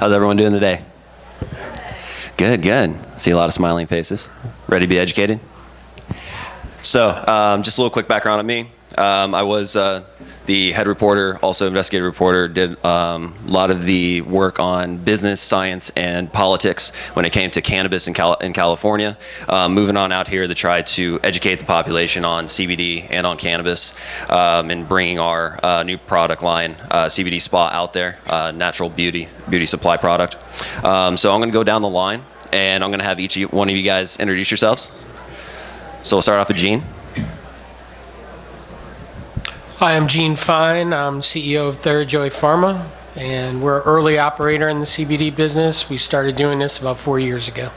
How's everyone doing today? Good, good. See a lot of smiling faces. Ready to be educated? So, just a little quick background on me. I was the head reporter, also investigative reporter, did a lot of the work on business, science, and politics when it came to cannabis in California. Moving on out here to try to educate the population on CBD and on cannabis, and bringing our new product line, CBD Spa, out there, natural beauty supply product. So I'm going to go down the line, and I'm going to have each one of you guys introduce yourselves. So we'll start off with Gene. Hi, I'm Gene Fine. I'm CEO of TheraJoy Pharma, and we're an early operator in the CBD business. We started doing this about 4 years ago.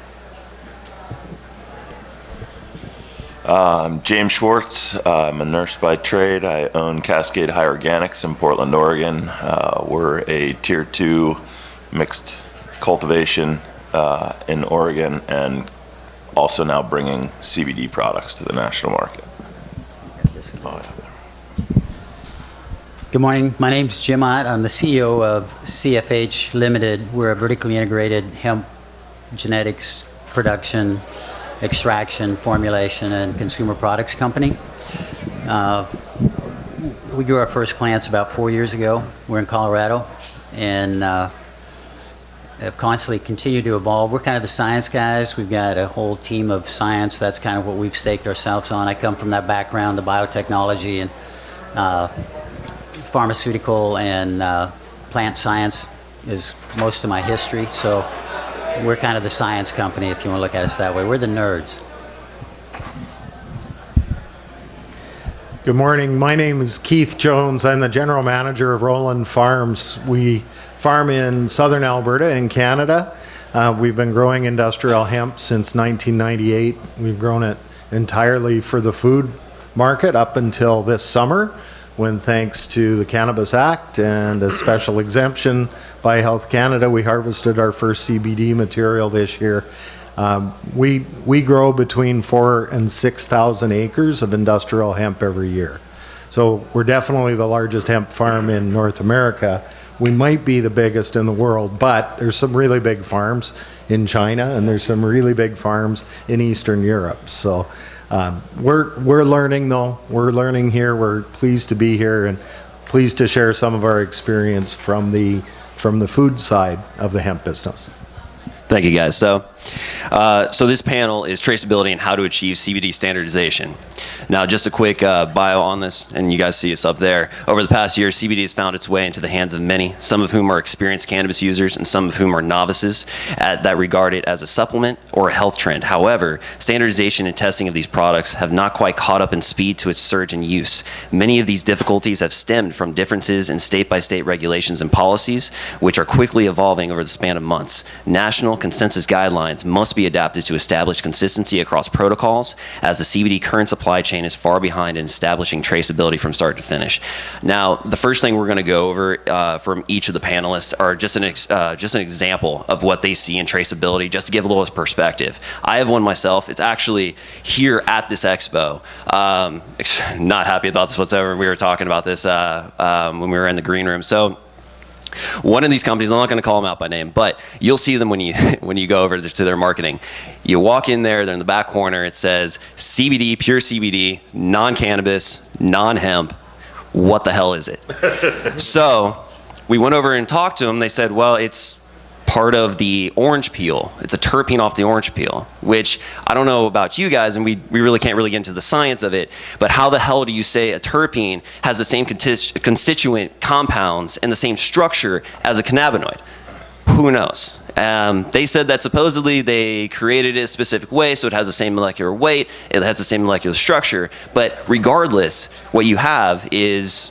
I'm James Schwartz. I'm a nurse by trade. I own Cascade High Organics in Portland, Oregon. We're a Tier 2 mixed cultivation in Oregon, and also now bringing CBD products to the national market. Good morning. My name's Jim Ott. I'm the CEO of CFH Limited. We're a vertically integrated hemp genetics production, extraction, formulation, and consumer products company. We grew our first plants about 4 years ago. We're in Colorado, and have constantly continued to evolve. We're kind of the science guys. We've got a whole team of science. That's kind of what we've staked ourselves on. I come from that background, the biotechnology and pharmaceutical and plant science is most of my history. So we're kind of the science company, if you want to look at us that way. We're the nerds. Good morning. My name is Keith Jones. I'm the general manager of Roland Farms. We farm in southern Alberta in Canada. We've been growing industrial hemp since 1998. We've grown it entirely for the food market up until this summer, when, thanks to the Cannabis Act and a special exemption by Health Canada, we harvested our first CBD material this year. We grow between 4,000 and 6,000 acres of industrial hemp every year. So we're definitely the largest hemp farm in North America. We might be the biggest in the world, but there's some really big farms in China, and there's some really big farms in Eastern Europe. So we're learning, though. We're learning here. We're pleased to be here and pleased to share some of our experience from the food side of the hemp business. Thank you, guys. So this panel is traceability and how to achieve CBD standardization. Now, just a quick bio on this, and you guys see us up there. Over the past year, CBD has found its way into the hands of many, some of whom are experienced cannabis users and some of whom are novices that regard it as a supplement or a health trend. However, standardization and testing of these products have not quite caught up in speed to its surge in use. Many of these difficulties have stemmed from differences in state-by-state regulations and policies, which are quickly evolving over the span of months. National consensus guidelines must be adapted to establish consistency across protocols, as the CBD current supply chain is far behind in establishing traceability from start to finish. Now, the first thing we're going to go over from each of the panelists are just an example of what they see in traceability, just to give a little perspective. I have one myself. It's actually here at this expo. Not happy about this whatsoever. We were talking about this when we were in the green room. So one of these companies, I'm not going to call them out by name, but you'll see them when you go over to their marketing. You walk in there, they're in the back corner, it says CBD, pure CBD, non-cannabis, non-hemp. What the hell is it? So we went over and talked to them. They said, well, it's part of the orange peel. It's a terpene off the orange peel, which I don't know about you guys, and we really can't really get into the science of it, but how the hell do you say a terpene has the same constituent compounds and the same structure as a cannabinoid? Who knows? They said that supposedly they created it a specific way, so it has the same molecular weight, it has the same molecular structure, but regardless, what you have is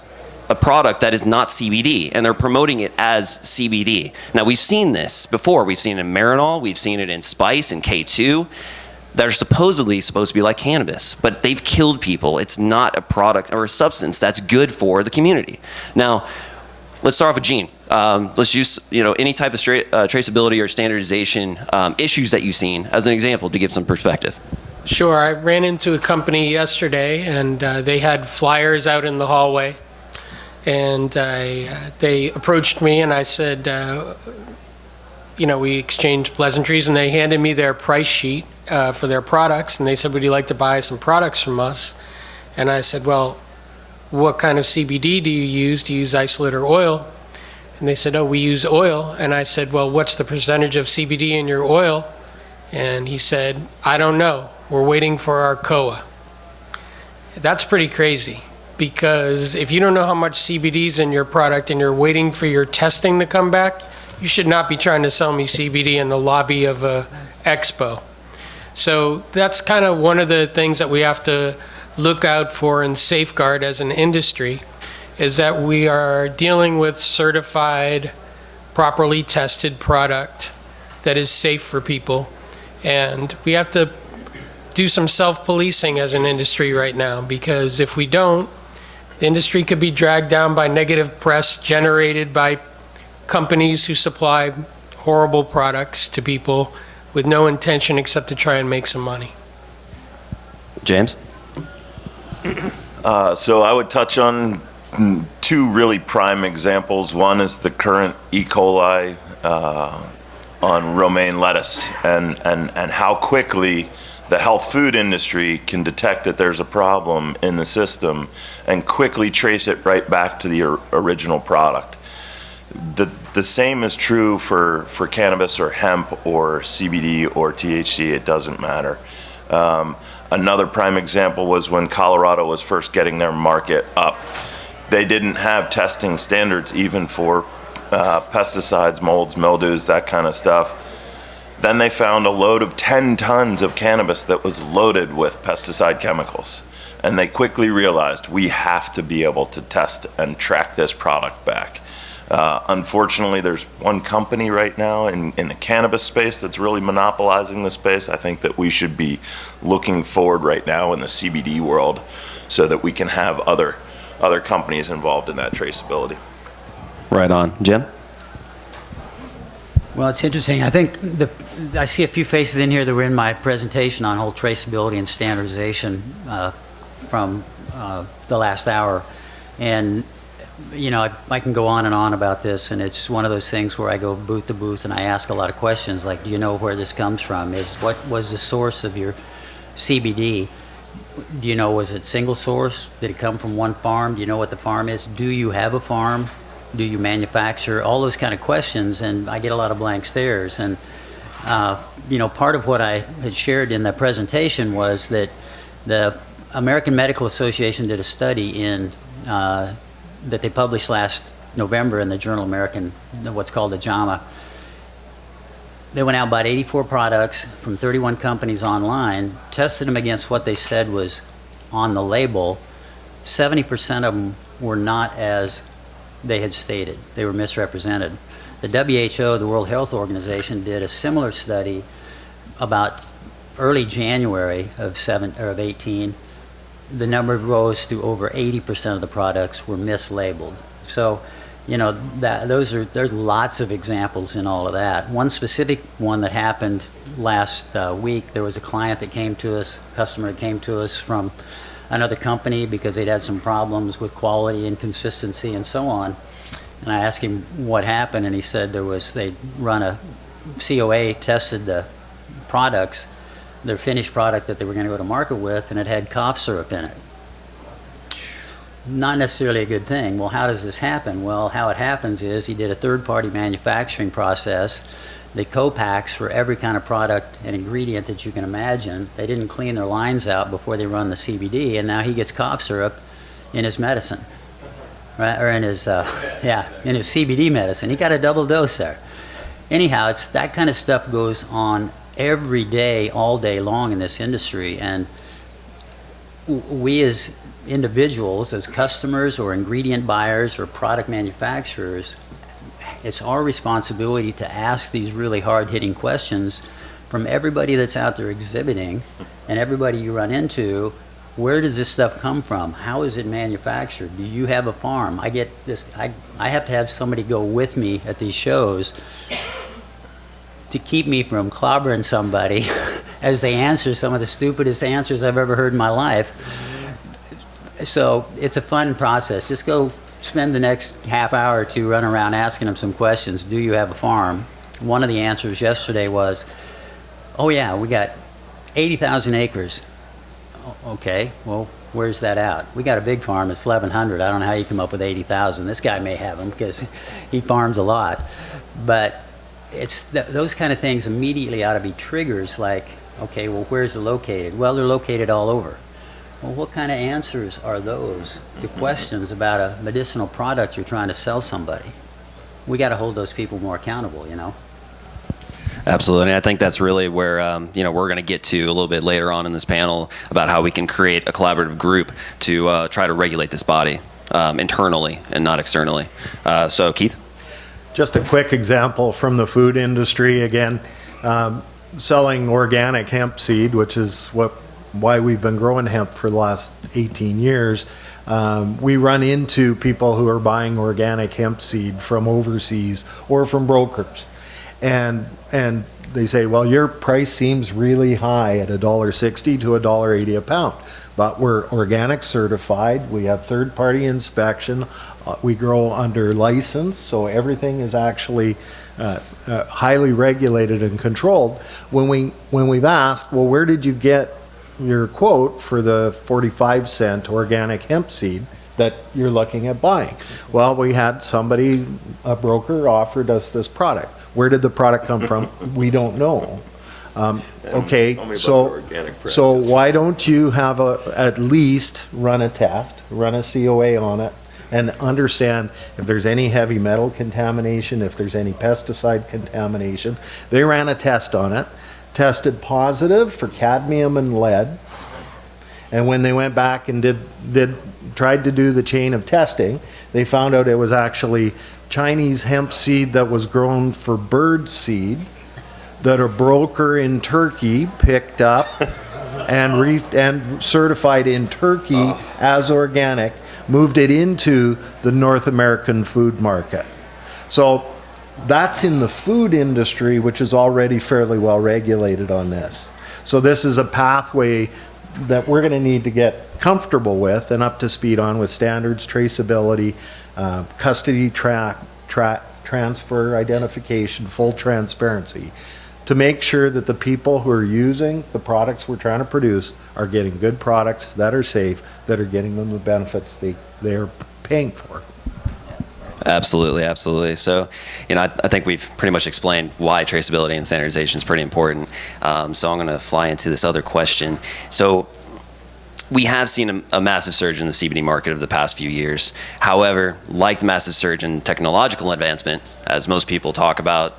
a product that is not CBD, and they're promoting it as CBD. Now, we've seen this before. We've seen it in Marinol, we've seen it in Spice and K2, that are supposedly supposed to be like cannabis, but they've killed people. It's not a product or a substance that's good for the community. Now, let's start off with Gene. Let's use any type of traceability or standardization issues that you've seen as an example to give some perspective. Sure. I ran into a company yesterday, and they had flyers out in the hallway. And they approached me, and I said, we exchanged pleasantries, and they handed me their price sheet for their products, and they said, would you like to buy some products from us? And I said, well, what kind of CBD do you use? Do you use isolate or oil? And they said, oh, we use oil. And I said, well, what's the percentage of CBD in your oil? And he said, I don't know. We're waiting for our COA. That's pretty crazy, because if you don't know how much CBD is in your product and you're waiting for your testing to come back, you should not be trying to sell me CBD in the lobby of a expo. So that's kind of one of the things that we have to look out for and safeguard as an industry, is that we are dealing with certified, properly tested product that is safe for people. And we have to do some self-policing as an industry right now, because if we don't, the industry could be dragged down by negative press generated by companies who supply horrible products to people with no intention except to try and make some money. James? So I would touch on two really prime examples. One is the current E. coli on romaine lettuce, and how quickly the health food industry can detect that there's a problem in the system and quickly trace it right back to the original product. The same is true for cannabis or hemp or CBD or THC. It doesn't matter. Another prime example was when Colorado was first getting their market up. They didn't have testing standards even for pesticides, molds, mildews, that kind of stuff. Then they found a load of 10 tons of cannabis that was loaded with pesticide chemicals. And they quickly realized we have to be able to test and track this product back. Unfortunately, there's one company right now in the cannabis space that's really monopolizing the space. I think that we should be looking forward right now in the CBD world so that we can have other companies involved in that traceability. Right on. Jim? Well, it's interesting. I think I see a few faces in here that were in my presentation on whole traceability and standardization from the last hour. And I can go on and on about this, and it's one of those things where I go booth to booth and I ask a lot of questions like, do you know where this comes from? What was the source of your CBD? Do you know, was it single source? Did it come from one farm? Do you know what the farm is? Do you have a farm? Do you manufacture? All those kind of questions, and I get a lot of blank stares. And part of what I had shared in the presentation was that the American Medical Association did a study in that they published last November in the Journal American, what's called the JAMA. They went out and bought 84 products from 31 companies online, tested them against what they said was on the label. 70% of them were not as they had stated. They were misrepresented. The WHO, the World Health Organization, did a similar study about early January of 18. The number rose to over 80% of the products were mislabeled. So, there's lots of examples in all of that. One specific one that happened last week, there was a client that came to us, customer that came to us from another company because they'd had some problems with quality and consistency and so on. And I asked him what happened, and he said they'd run a COA, tested the products, their finished product that they were going to go to market with, and it had cough syrup in it. Not necessarily a good thing. Well, how does this happen? Well, how it happens is he did a third-party manufacturing process. They co-packs for every kind of product and ingredient that you can imagine. They didn't clean their lines out before they run the CBD, and now he gets cough syrup in his medicine, right? Or in his CBD medicine. He got a double dose there. Anyhow, it's that kind of stuff goes on every day, all day long in this industry, and we as individuals, as customers or ingredient buyers or product manufacturers, it's our responsibility to ask these really hard-hitting questions from everybody that's out there exhibiting and everybody you run into. Where does this stuff come from? How is it manufactured? Do you have a farm? I get this. I have to have somebody go with me at these shows to keep me from clobbering somebody as they answer some of the stupidest answers I've ever heard in my life. So it's a fun process. Just go spend the next half hour or two running around asking them some questions. Do you have a farm? one of the answers yesterday was, oh yeah, we got 80,000 acres. Okay, well, where's that out? We got a big farm, it's 1,100. I don't know how you come up with 80,000. This guy may have them because he farms a lot. But it's those kind of things immediately ought to be triggers like, okay, well, where's it located? Well, they're located all over. Well, what kind of answers are those to questions about a medicinal product you're trying to sell somebody? We got to hold those people more accountable, you know? Absolutely. And I think that's really where we're going to get to a little bit later on in this panel about how we can create a collaborative group to try to regulate this body internally and not externally. So, Keith? Just a quick example from the food industry again, selling organic hemp seed, which is why we've been growing hemp for the last 18 years. We run into people who are buying organic hemp seed from overseas or from brokers. And they say, well, your price seems really high at $1.60 to $1.80 a pound. But we're organic certified. We have third-party inspection. We grow under license, so everything is actually highly regulated and controlled. When we've asked, well, where did you get your quote for the 45-cent organic hemp seed that you're looking at buying? Well, we had somebody, a broker, offered us this product. Where did the product come from? We don't know. Okay, so why don't you have at least run a test, run a COA on it, and understand if there's any heavy metal contamination, if there's any pesticide contamination. They ran a test on it, tested positive for cadmium and lead, and when they went back and tried to do the chain of testing, they found out it was actually Chinese hemp seed that was grown for bird seed that a broker in Turkey picked up and certified in Turkey as organic, moved it into the North American food market. So that's in the food industry, which is already fairly well regulated on this. So this is a pathway that we're going to need to get comfortable with and up to speed on with standards, traceability, custody transfer, identification, full transparency, to make sure that the people who are using the products we're trying to produce are getting good products that are safe, that are getting them the benefits they're paying for. Absolutely, absolutely. So, I think we've pretty much explained why traceability and standardization is pretty important. So I'm going to fly into this other question. So we have seen a massive surge in the CBD market over the past few years. However, like the massive surge in technological advancement, as most people talk about,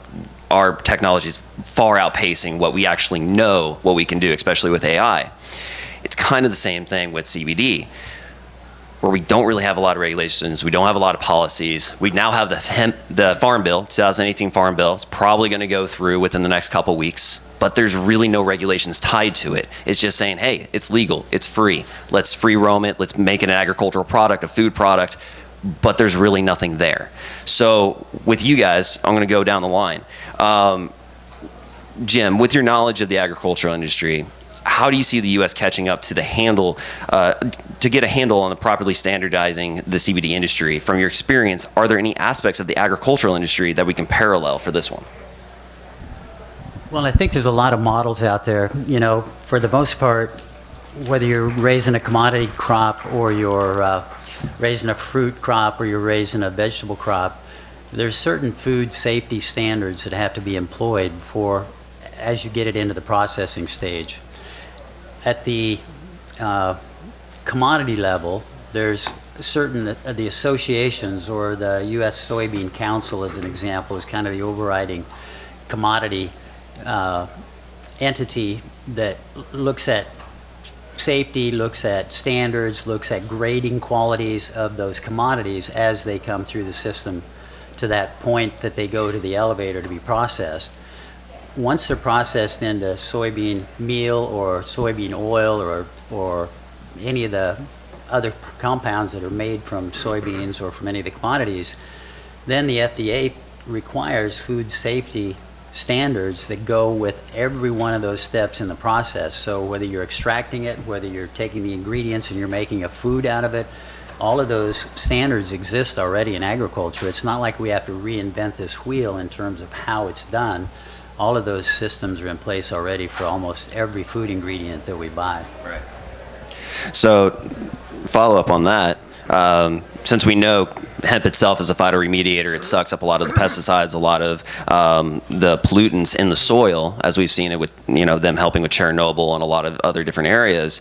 our technology is far outpacing what we actually know what we can do, especially with AI. It's kind of the same thing with CBD, where we don't really have a lot of regulations, we don't have a lot of policies. We now have the Farm Bill, 2018 Farm Bill. It's probably going to go through within the next couple weeks, but there's really no regulations tied to it. It's just saying, hey, it's legal, it's free. Let's free roam it, let's make it an agricultural product, a food product, but there's really nothing there. So with you guys, I'm going to go down the line. Jim, with your knowledge of the agricultural industry, how do you see the U.S. catching up to to get a handle on the properly standardizing the CBD industry? From your experience, are there any aspects of the agricultural industry that we can parallel for this one? Well, I think there's a lot of models out there. For the most part, whether you're raising a commodity crop or you're raising a fruit crop or you're raising a vegetable crop, there's certain food safety standards that have to be employed as you get it into the processing stage. At the commodity level, there's certain the associations, or the U.S. Soybean Council, as an example, is kind of the overriding commodity entity that looks at safety, looks at standards, looks at grading qualities of those commodities as they come through the system to that point that they go to the elevator to be processed. Once they're processed into soybean meal or soybean oil or any of the other compounds that are made from soybeans or from any of the commodities, then the FDA requires food safety standards that go with every one of those steps in the process. So whether you're extracting it, whether you're taking the ingredients and you're making a food out of it, all of those standards exist already in agriculture. It's not like we have to reinvent this wheel in terms of how it's done. All of those systems are in place already for almost every food ingredient that we buy. Right. So, follow up on that. Since we know hemp itself is a phytoremediator, it sucks up a lot of the pesticides, a lot of the pollutants in the soil, as we've seen it with them helping with Chernobyl and a lot of other different areas.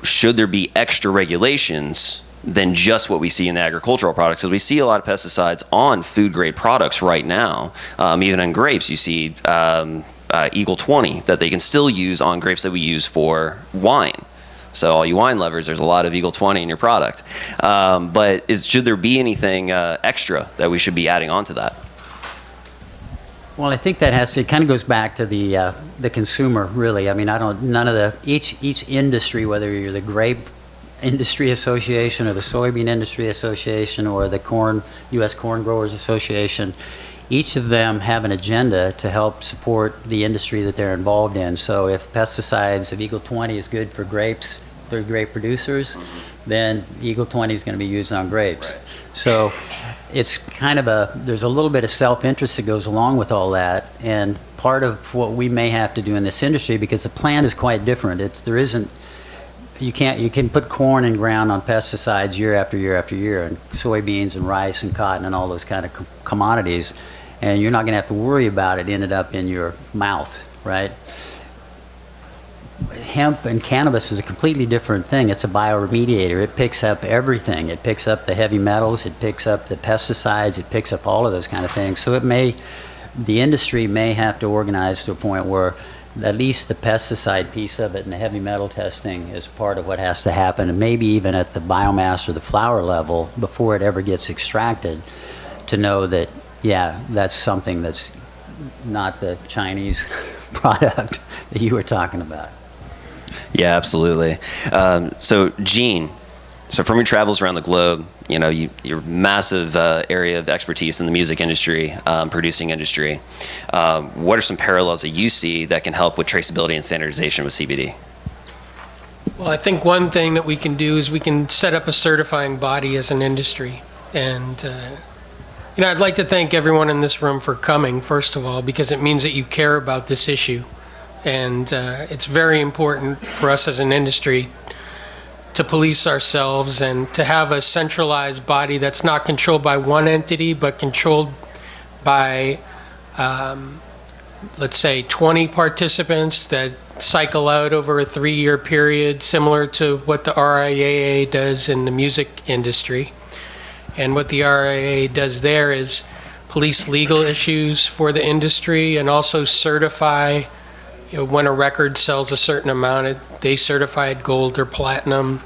Should there be extra regulations than just what we see in the agricultural products? Because we see a lot of pesticides on food grade products right now. Even in grapes, you see Eagle 20 that they can still use on grapes that we use for wine. So all you wine lovers, there's a lot of Eagle 20 in your product. But should there be anything extra that we should be adding on to that? Well, I think it kind of goes back to the consumer, really. I mean, each industry, whether you're the grape industry association or the soybean industry association or the U.S. Corn Growers Association, each of them have an agenda to help support the industry that they're involved in. So if pesticides, if Eagle 20 is good for grapes, third grape producers, then Eagle 20 is going to be used on grapes. Right. So it's kind of there's a little bit of self-interest that goes along with all that, and part of what we may have to do in this industry, because the plant is quite different. You can put corn in ground on pesticides year after year after year, and soybeans and rice and cotton and all those kind of commodities, and you're not going to have to worry about it ended up in your mouth, right? Hemp and cannabis is a completely different thing. It's a bioremediator. It picks up everything. It picks up the heavy metals. It picks up the pesticides. It picks up all of those kind of things. So the industry may have to organize to a point where at least the pesticide piece of it and the heavy metal testing is part of what has to happen, and maybe even at the biomass or the flower level before it ever gets extracted, to know that, yeah, that's something that's not the Chinese product that you were talking about. Yeah, absolutely. So, Gene, from your travels around the globe, your massive area of expertise in the music industry, producing industry, what are some parallels that you see that can help with traceability and standardization with CBD? Well, I think one thing that we can do is we can set up a certifying body as an industry. And, I'd like to thank everyone in this room for coming, first of all, because it means that you care about this issue. And it's very important for us as an industry to police ourselves and to have a centralized body that's not controlled by one entity, but controlled by, let's say, 20 participants that cycle out over a 3-year period, similar to what the RIAA does in the music industry. And what the RIAA does there is police legal issues for the industry and also certify when a record sells a certain amount, they certify it gold or platinum.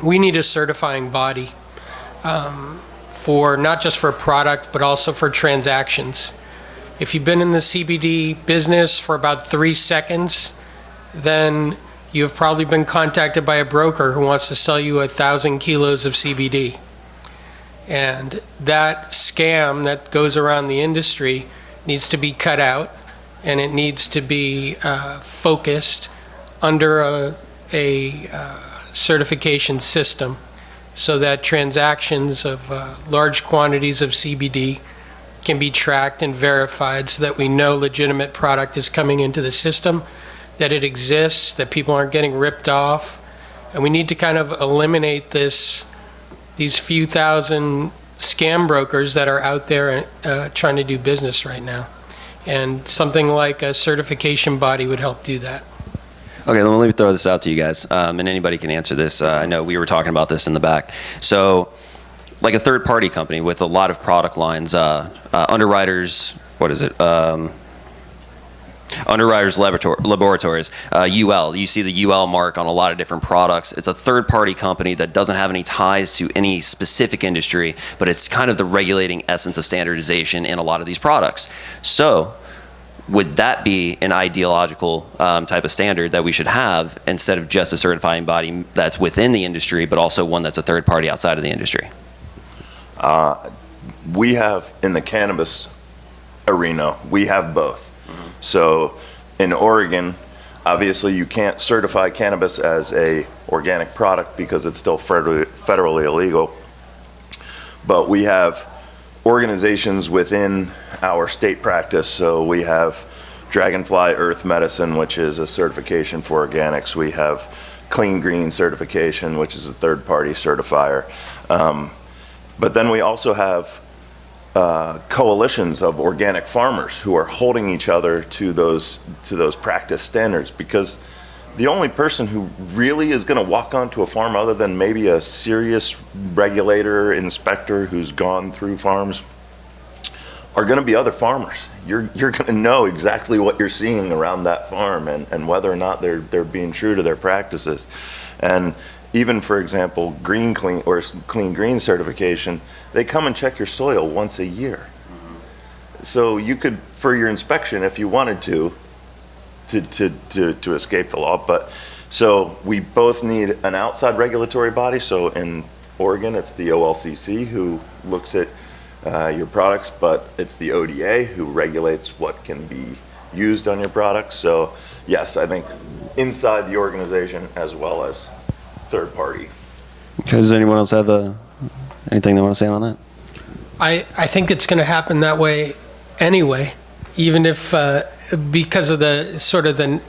We need a certifying body for not just for product, but also for transactions. If you've been in the CBD business for about 3 seconds, then you've probably been contacted by a broker who wants to sell you 1,000 kilos of CBD. And that scam that goes around the industry needs to be cut out, and it needs to be focused under a certification system so that transactions of large quantities of CBD can be tracked and verified so that we know legitimate product is coming into the system, that it exists, that people aren't getting ripped off. And we need to kind of eliminate these few thousand scam brokers that are out there trying to do business right now. And something like a certification body would help do that. Okay, let me throw this out to you guys, and anybody can answer this. I know we were talking about this in the back. So, like a third-party company with a lot of product lines, Underwriters, Underwriters Laboratories, UL. You see the UL mark on a lot of different products. It's a third-party company that doesn't have any ties to any specific industry, but it's kind of the regulating essence of standardization in a lot of these products. So, would that be an ideological type of standard that we should have instead of just a certifying body that's within the industry, but also one that's a third party outside of the industry? We have, in the cannabis arena, we have both. So in Oregon, Obviously, you can't certify cannabis as a organic product because it's still federally illegal. But we have organizations within our state practice. So we have Dragonfly Earth Medicine, which is a certification for organics. We have Clean Green certification, which is a third-party certifier. But then we also have coalitions of organic farmers who are holding each other to those practice standards, because the only person who really is going to walk onto a farm, other than maybe a serious regulator, inspector who's gone through farms, are going to be other farmers. You're going to know exactly what you're seeing around that farm and whether or not they're being true to their practices. And even, for example, Clean Green certification, they come and check your soil once a year. So you could, for your inspection, if you wanted to escape the law. But so we both need an outside regulatory body. So in Oregon, it's the OLCC who looks at your products, but it's the ODA who regulates what can be used on your products. So yes, I think inside the organization as well as third party. Okay, does anyone else have anything they want to say on that? I think it's going to happen that way anyway, even if because of the sort of the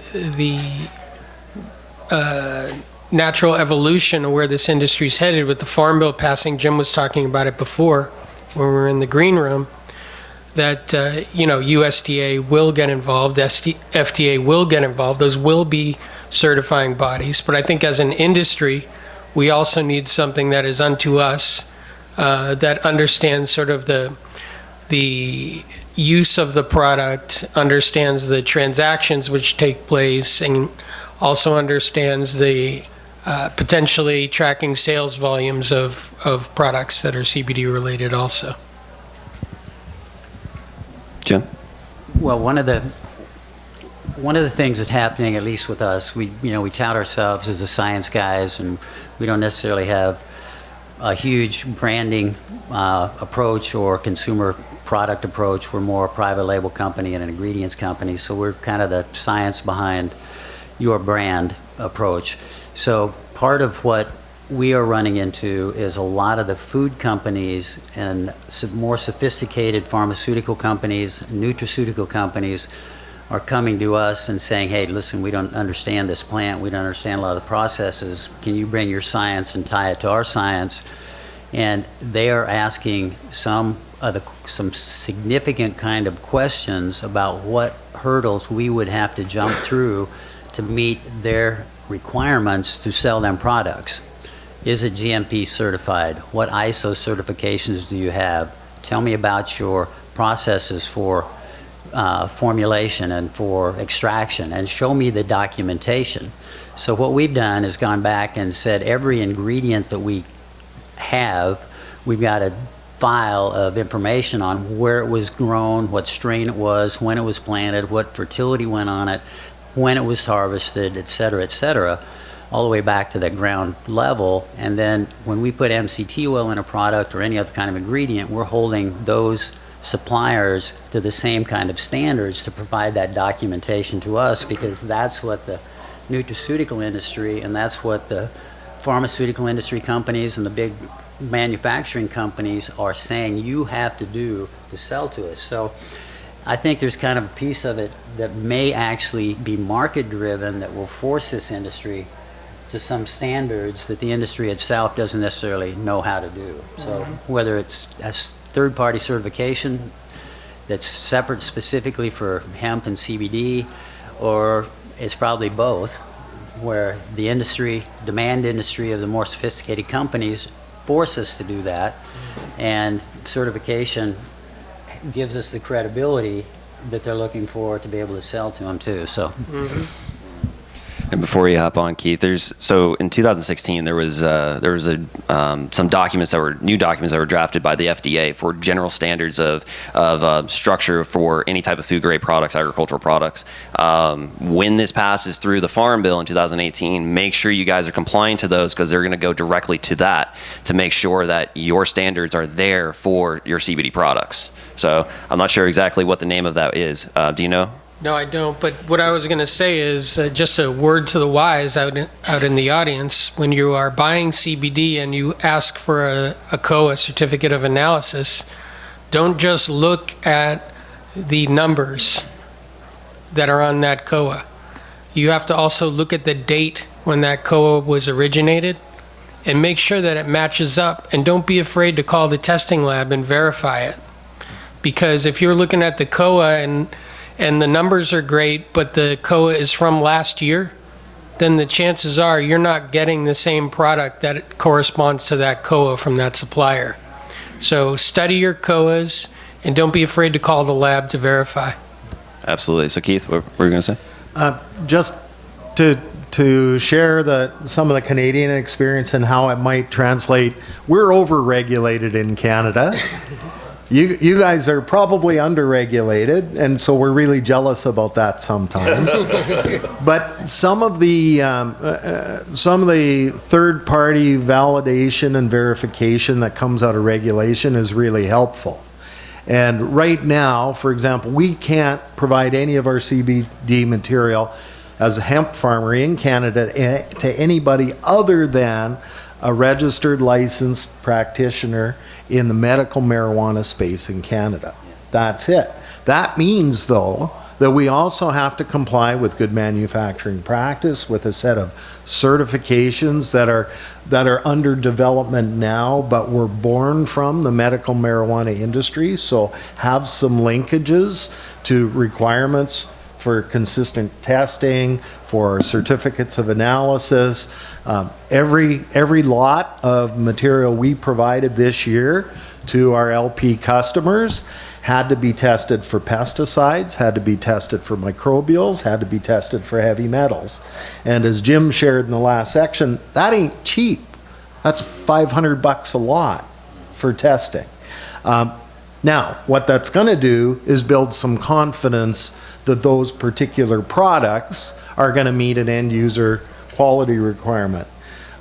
natural evolution of where this industry's headed with the Farm Bill passing. Jim was talking about it before when we were in the green room, that USDA will get involved, FDA will get involved. Those will be certifying bodies. But I think as an industry, we also need something that is unto us, that understands sort of the use of the product, understands the transactions which take place, and also understands the potentially tracking sales volumes of products that are CBD related also. Jim? Well, one of the things that's happening, at least with us, we tout ourselves as the science guys, and we don't necessarily have a huge branding approach or consumer product approach. We're more a private label company and an ingredients company, so we're kind of the science behind your brand approach. So part of what we are running into is a lot of the food companies and some more sophisticated pharmaceutical companies, nutraceutical companies are coming to us and saying, hey, listen, we don't understand this plant, we don't understand a lot of the processes, can you bring your science and tie it to our science? And they are asking some significant kind of questions about what hurdles we would have to jump through to meet their requirements to sell them products. Is it GMP certified? What ISO certifications do you have? Tell me about your processes for formulation and for extraction, and show me the documentation. So what we've done is gone back and said every ingredient that we have, we've got a file of information on where it was grown, what strain it was, when it was planted, what fertility went on it, when it was harvested, et cetera, all the way back to the ground level. And then when we put MCT oil in a product or any other kind of ingredient, we're holding those suppliers to the same kind of standards to provide that documentation to us, because that's what the nutraceutical industry and that's what the pharmaceutical industry companies and the big manufacturing companies are saying you have to do to sell to us. So I think there's kind of a piece of it that may actually be market driven that will force this industry to some standards that the industry itself doesn't necessarily know how to do. So whether it's a third-party certification that's separate specifically for hemp and CBD, or it's probably both, where the demand industry of the more sophisticated companies force us to do that, and certification gives us the credibility that they're looking for to be able to sell to them too. So. And before you hop on, Keith, so in 2016 there was some new documents that were drafted by the FDA for general standards of structure for any type of food grade products, agricultural products. When this passes through the Farm Bill in 2018, make sure you guys are complying to those, because they're going to go directly to that to make sure that your standards are there for your CBD products. So I'm not sure exactly what the name of that is. Do you know? No, I don't. But what I was going to say is just a word to the wise out in the audience. When you are buying CBD and you ask for a COA, certificate of analysis, don't just look at the numbers that are on that COA. You have to also look at the date when that COA was originated and make sure that it matches up. And don't be afraid to call the testing lab and verify it. Because if you're looking at the COA and the numbers are great, but the COA is from last year, then the chances are you're not getting the same product that corresponds to that COA from that supplier. So study your COAs and don't be afraid to call the lab to verify. Absolutely. So Keith, what were you going to say? Just to share some of the Canadian experience and how it might translate, we're over-regulated in Canada. You guys are probably underregulated, and so we're really jealous about that sometimes. But some of the third-party validation and verification that comes out of regulation is really helpful. And right now, for example, we can't provide any of our CBD material as a hemp farmer in Canada to anybody other than a registered licensed practitioner in the medical marijuana space in Canada. That's it. That means, though, that we also have to comply with good manufacturing practice, with a set of certifications that are under development now, but were born from the medical marijuana industry. So have some linkages to requirements for consistent testing, for certificates of analysis. Every lot of material we provided this year to our LP customers had to be tested for pesticides, had to be tested for microbials, had to be tested for heavy metals. And as Jim shared in the last section, that ain't cheap. That's $500 a lot for testing. Now, what that's going to do is build some confidence that those particular products are going to meet an end user quality requirement.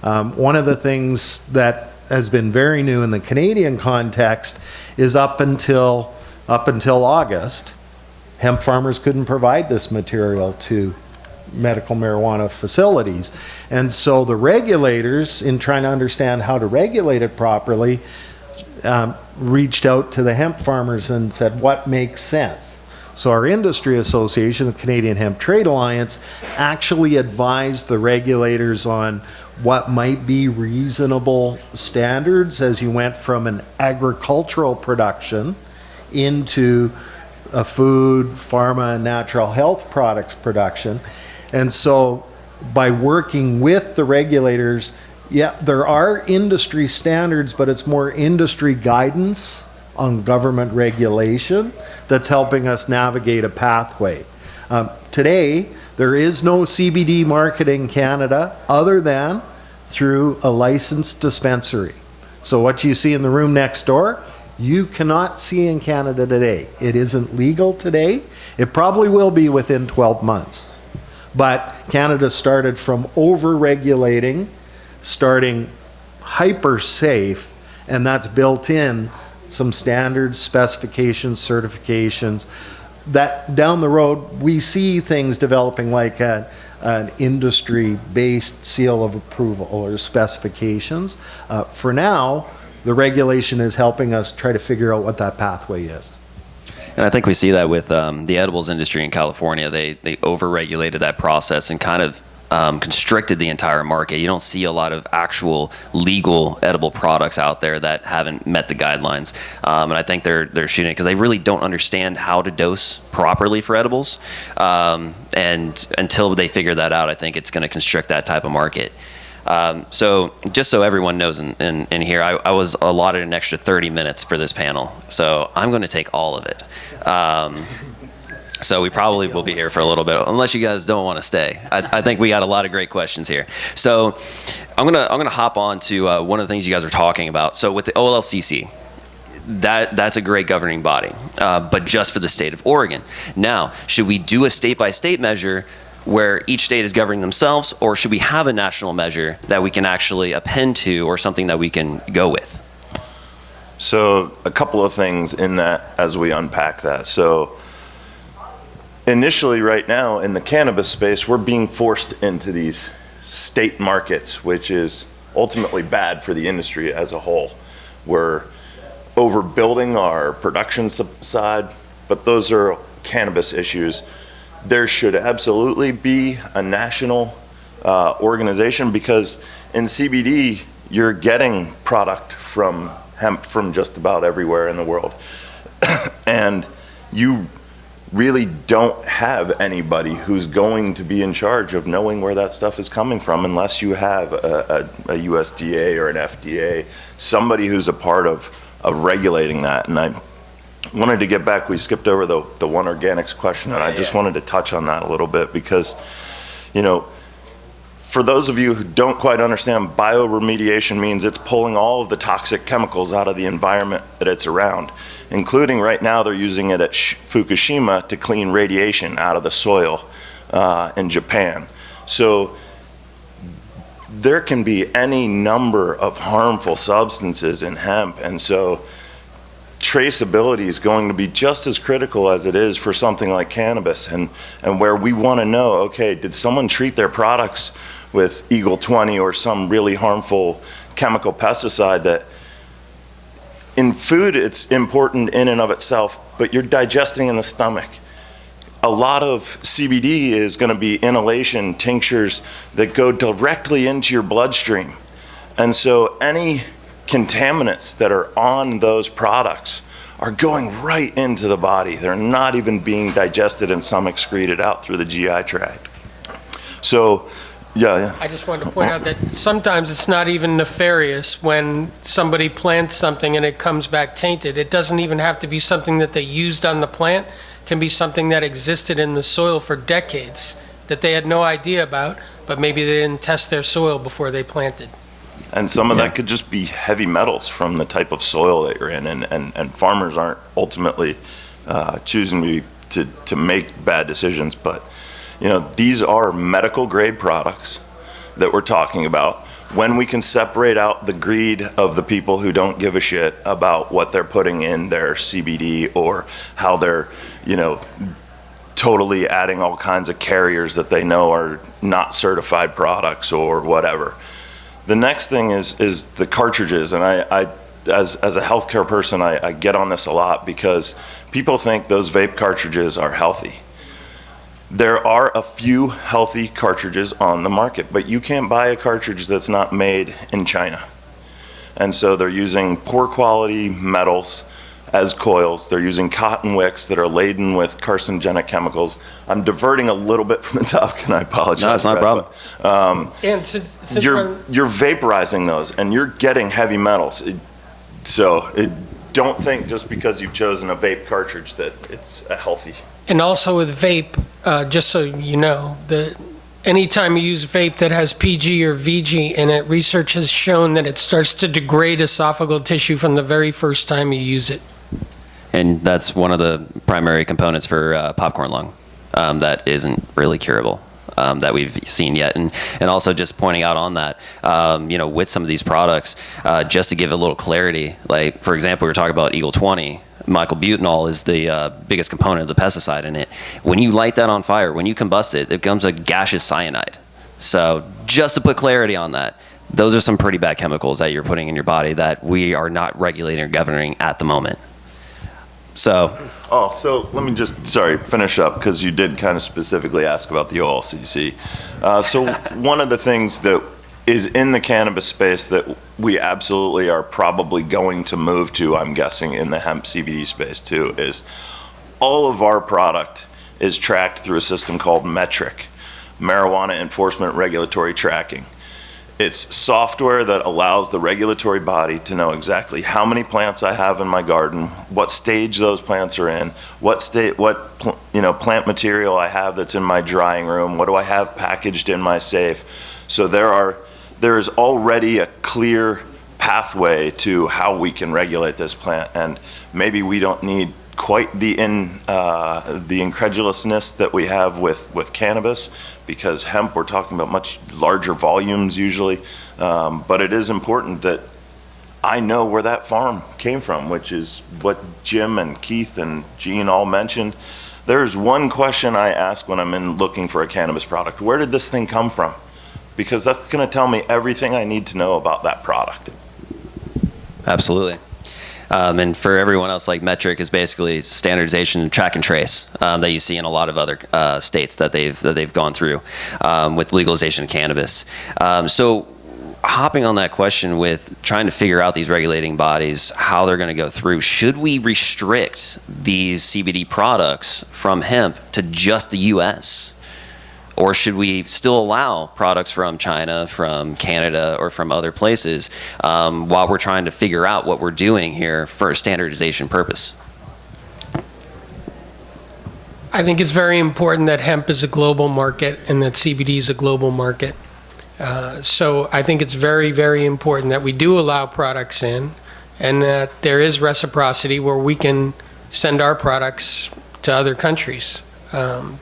One of the things that has been very new in the Canadian context is up until August, hemp farmers couldn't provide this material to medical marijuana facilities. And so the regulators, in trying to understand how to regulate it properly, reached out to the hemp farmers and said, what makes sense? So our industry association, the Canadian Hemp Trade Alliance, actually advised the regulators on what might be reasonable standards as you went from an agricultural production into a food, pharma, and natural health products production. And so by working with the regulators, yeah, there are industry standards, but it's more industry guidance on government regulation that's helping us navigate a pathway. Today, there is no CBD market in Canada other than through a licensed dispensary. So what you see in the room next door, you cannot see in Canada today. It isn't legal today. It probably will be within 12 months. But Canada started from over-regulating, starting hyper safe, and that's built in some standards, specifications, certifications, that down the road we see things developing like an industry-based seal of approval or specifications. For now, the regulation is helping us try to figure out what that pathway is. And I think we see that with the edibles industry in California. They over-regulated that process and kind of constricted the entire market. You don't see a lot of actual legal edible products out there that haven't met the guidelines. And I think they're shooting it because they really don't understand how to dose properly for edibles. And until they figure that out, I think it's going to constrict that type of market. So just so everyone knows in here, I was allotted an extra 30 minutes for this panel. So I'm going to take all of it. So we probably will be here for a little bit, unless you guys don't want to stay. I think we got a lot of great questions here. So I'm gonna hop on to one of the things you guys were talking about. So with the OLCC, that's a great governing body, but just for the state of Oregon. Now, should we do a state-by-state measure where each state is governing themselves, or should we have a national measure that we can actually append to, or something that we can go with? So a couple of things in that as we unpack that. So initially right now in the cannabis space, we're being forced into these state markets, which is ultimately bad for the industry as a whole. We're overbuilding our production side, but those are cannabis issues. There should absolutely be a national organization, because in CBD, you're getting product from hemp from just about everywhere in the world. And you really don't have anybody who's going to be in charge of knowing where that stuff is coming from unless you have a USDA or an FDA, somebody who's a part of regulating that. And I wanted to get back, we skipped over the One Organics question, and I just wanted to touch on that a little bit because, you know, for those of you who don't quite understand, bioremediation means it's pulling all of the toxic chemicals out of the environment that it's around, including right now they're using it at Fukushima to clean radiation out of the soil in Japan. So there can be any number of harmful substances in hemp, and so traceability is going to be just as critical as it is for something like cannabis, and where we want to know, okay, did someone treat their products with Eagle 20 or some really harmful chemical pesticide that in food it's important in and of itself, but you're digesting in the stomach. A lot of CBD is going to be inhalation tinctures that go directly into your bloodstream. And so any contaminants that are on those products are going right into the body. They're not even being digested, and some excreted out through the GI tract. So, yeah. I just wanted to point out that sometimes it's not even nefarious when somebody plants something and it comes back tainted. It doesn't even have to be something that they used on the plant. It can be something that existed in the soil for decades that they had no idea about, but maybe they didn't test their soil before they planted. And some of that could just be heavy metals from the type of soil that you're in, and farmers aren't ultimately choosing to make bad decisions. But, you know, these are medical grade products that we're talking about. When we can separate out the greed of the people who don't give a shit about what they're putting in their CBD, or how they're, you know, totally adding all kinds of carriers that they know are not certified products or whatever. The next thing is the cartridges, and I as a healthcare person, I get on this a lot because people think those vape cartridges are healthy. There are a few healthy cartridges on the market, but you can't buy a cartridge that's not made in China. And so they're using poor quality metals as coils. They're using cotton wicks that are laden with carcinogenic chemicals. I'm diverting a little bit from the topic, and I apologize. No, it's not a problem. But, And since you're vaporizing those, and you're getting heavy metals. Don't think just because you've chosen a vape cartridge that it's a healthy. And also with vape, just so you know, anytime you use vape that has PG or VG in it, research has shown that it starts to degrade esophageal tissue from the very first time you use it. And that's one of the primary components for popcorn lung that isn't really curable. That we've seen yet, and also just pointing out on that, you know, with some of these products, just to give a little clarity. Like, for example, we were talking about Eagle 20. Mycobutanol is the biggest component of the pesticide in it. When you light that on fire, when you combust it, it becomes a gaseous cyanide. So just to put clarity on that, those are some pretty bad chemicals that you're putting in your body that we are not regulating or governing at the moment. So Let me just, finish up, because you did kind of specifically ask about the OLCC. So one of the things that is in the cannabis space that we absolutely are probably going to move to, I'm guessing, in the hemp CBD space too, is all of our product is tracked through a system called METRIC, Marijuana Enforcement Regulatory Tracking. It's software that allows the regulatory body to know exactly how many plants I have in my garden, what stage those plants are in, what plant material I have that's in my drying room, what do I have packaged in my safe. So there is already a clear pathway to how we can regulate this plant, and maybe we don't need quite the incredulousness that we have with cannabis, because hemp, we're talking about much larger volumes usually, but it is important that I know where that farm came from, which is what Jim and Keith and Gene all mentioned. There's one question I ask when I'm in looking for a cannabis product. Where did this thing come from? Because that's going to tell me everything I need to know about that product. Absolutely. And for everyone else, like metric is basically standardization, track and trace that you see in a lot of other states that they've gone through with legalization of cannabis. So hopping on that question with trying to figure out these regulating bodies, how they're going to go through, should we restrict these CBD products from hemp to just the U.S.? Or should we still allow products from China, from Canada, or from other places while we're trying to figure out what we're doing here for a standardization purpose? I think it's very important that hemp is a global market and that CBD is a global market. So I think it's very, very important that we do allow products in and that there is reciprocity where we can send our products to other countries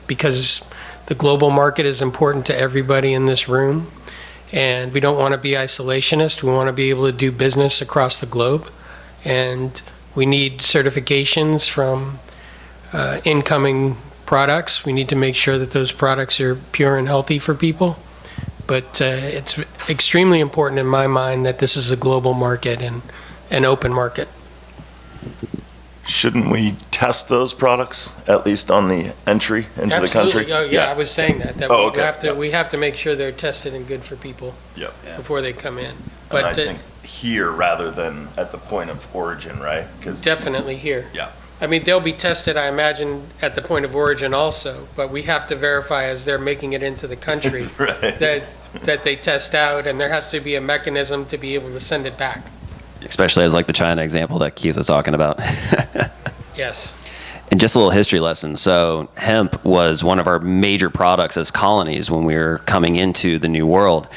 because the global market is important to everybody in this room, and we don't want to be isolationist. We want to be able to do business across the globe, and we need certifications from incoming products. We need to make sure that those products are pure and healthy for people. But it's extremely important in my mind that this is a global market and an open market. Shouldn't we test those products, at least on the entry into the country? Absolutely. Oh, yeah, I was saying that. Oh, okay. We have to make sure they're tested and good for people Yep. before they come in. But But I think here rather than at the point of origin, right? 'Cause- definitely here. Yeah. I mean, they'll be tested, I imagine, at the point of origin also, but we have to verify as they're making it into the country Right. that they test out, and there has to be a mechanism to be able to send it back. Especially as like the China example that Keith was talking about. Yes. And just a little history lesson. So hemp was one of our major products as colonies when we were coming into the New World.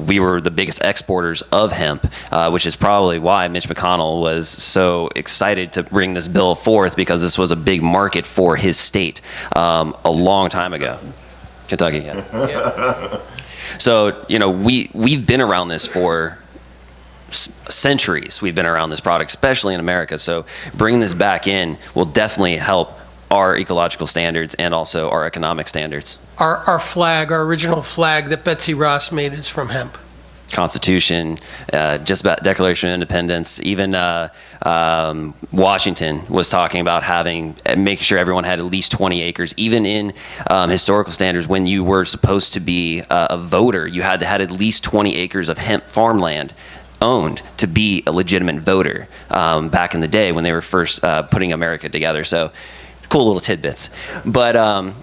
We were the biggest exporters of hemp, which is probably why Mitch McConnell was so excited to bring this bill forth, because this was a big market for his state a long time ago. Kentucky, yeah. Yeah. So, you know, we've been around this for centuries. We've been around this product, especially in America. So bringing this back in will definitely help our ecological standards and also our economic standards. Our flag, our original flag that Betsy Ross made is from hemp. Constitution, just about Declaration of Independence, even Washington was talking about making sure everyone had at least 20 acres. Even in historical standards, when you were supposed to be a voter, you had to have at least 20 acres of hemp farmland owned to be a legitimate voter back in the day when they were first putting America together. So cool little tidbits. But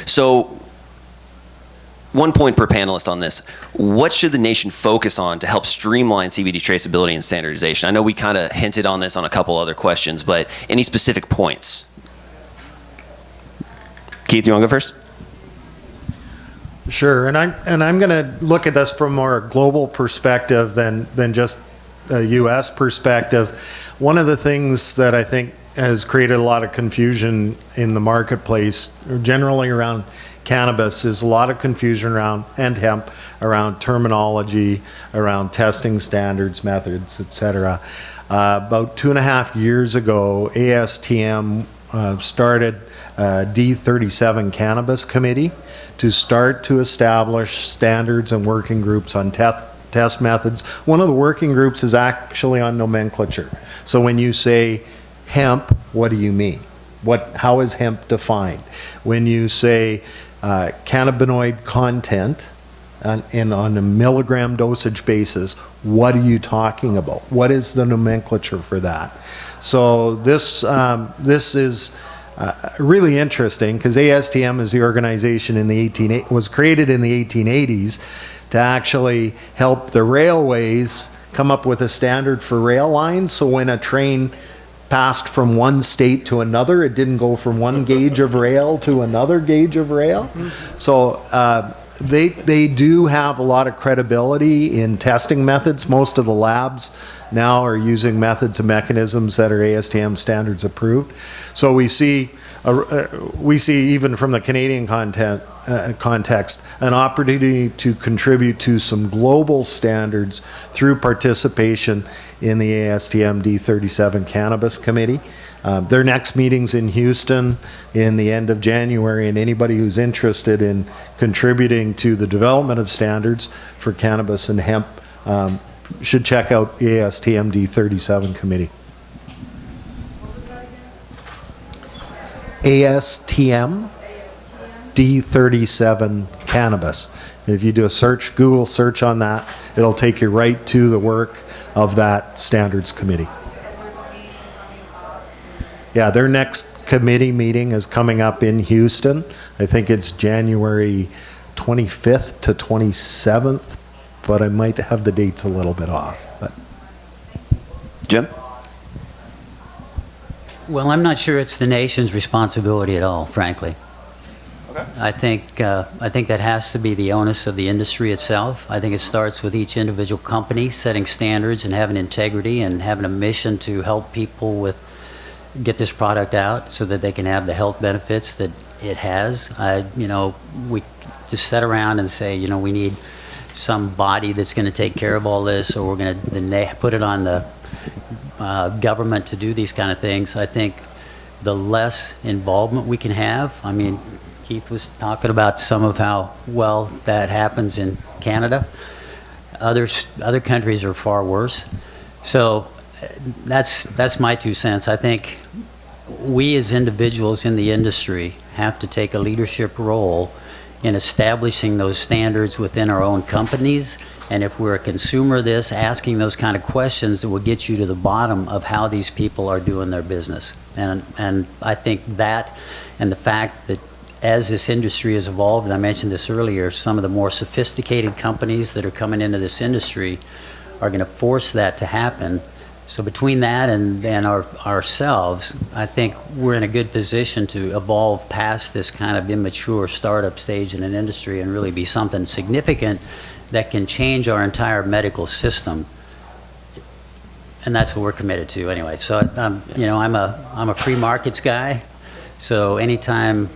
so one point per panelist on this. What should the nation focus on to help streamline CBD traceability and standardization? I know we kind of hinted on this on a couple other questions, but any specific points? Keith, you want to go first? Sure, and I'm going to look at this from more global perspective than just a U.S. perspective. One of the things that I think has created a lot of confusion in the marketplace, generally around cannabis, is a lot of confusion around, and hemp, around terminology, around testing standards, methods, etc. About 2.5 years ago, ASTM started a D37 Cannabis Committee to start to establish standards and working groups on test methods. One of the working groups is actually on nomenclature. So when you say hemp, what do you mean? How is hemp defined? When you say cannabinoid content on a milligram dosage basis, what are you talking about? What is the nomenclature for that? So this is really interesting, because ASTM is the organization was created in the 1880s to actually help the railways come up with a standard for rail lines. So when a train passed from one state to another, it didn't go from one gauge of rail to another gauge of rail. So they do have a lot of credibility in testing methods. Most of the labs now are using methods and mechanisms that are ASTM standards approved. So we see even from the Canadian context an opportunity to contribute to some global standards through participation in the ASTM D37 Cannabis Committee. Their next meeting's in Houston in the end of January, and anybody who's interested in contributing to the development of standards for cannabis and hemp should check out the ASTMD 37 committee. ASTM D37 cannabis. And if you do a search, Google search on that, it'll take you right to the work of that standards committee. Yeah, their next committee meeting is coming up in Houston. I think it's January 25th to 27th, but I might have the dates a little bit off. But Jim? Well, I'm not sure it's the nation's responsibility at all, frankly. Okay. I think that has to be the onus of the industry itself. I think it starts with each individual company setting standards and having integrity and having a mission to help people get this product out so that they can have the health benefits that it has. We just sit around and say, we need some body that's going to take care of all this, or we're going to put it on the government to do these kind of things. I think the less involvement we can have, Keith was talking about some of how well that happens in Canada. Other countries are far worse. So that's my 2 cents. I think we as individuals in the industry have to take a leadership role in establishing those standards within our own companies. And if we're a consumer of this, asking those kind of questions that will get you to the bottom of how these people are doing their business. And I think that, and the fact that as this industry has evolved, and I mentioned this earlier, some of the more sophisticated companies that are coming into this industry are going to force that to happen. So between that and ourselves, I think we're in a good position to evolve past this kind of immature startup stage in an industry and really be something significant that can change our entire medical system. And that's what we're committed to anyway. So I'm a free markets guy. So anytime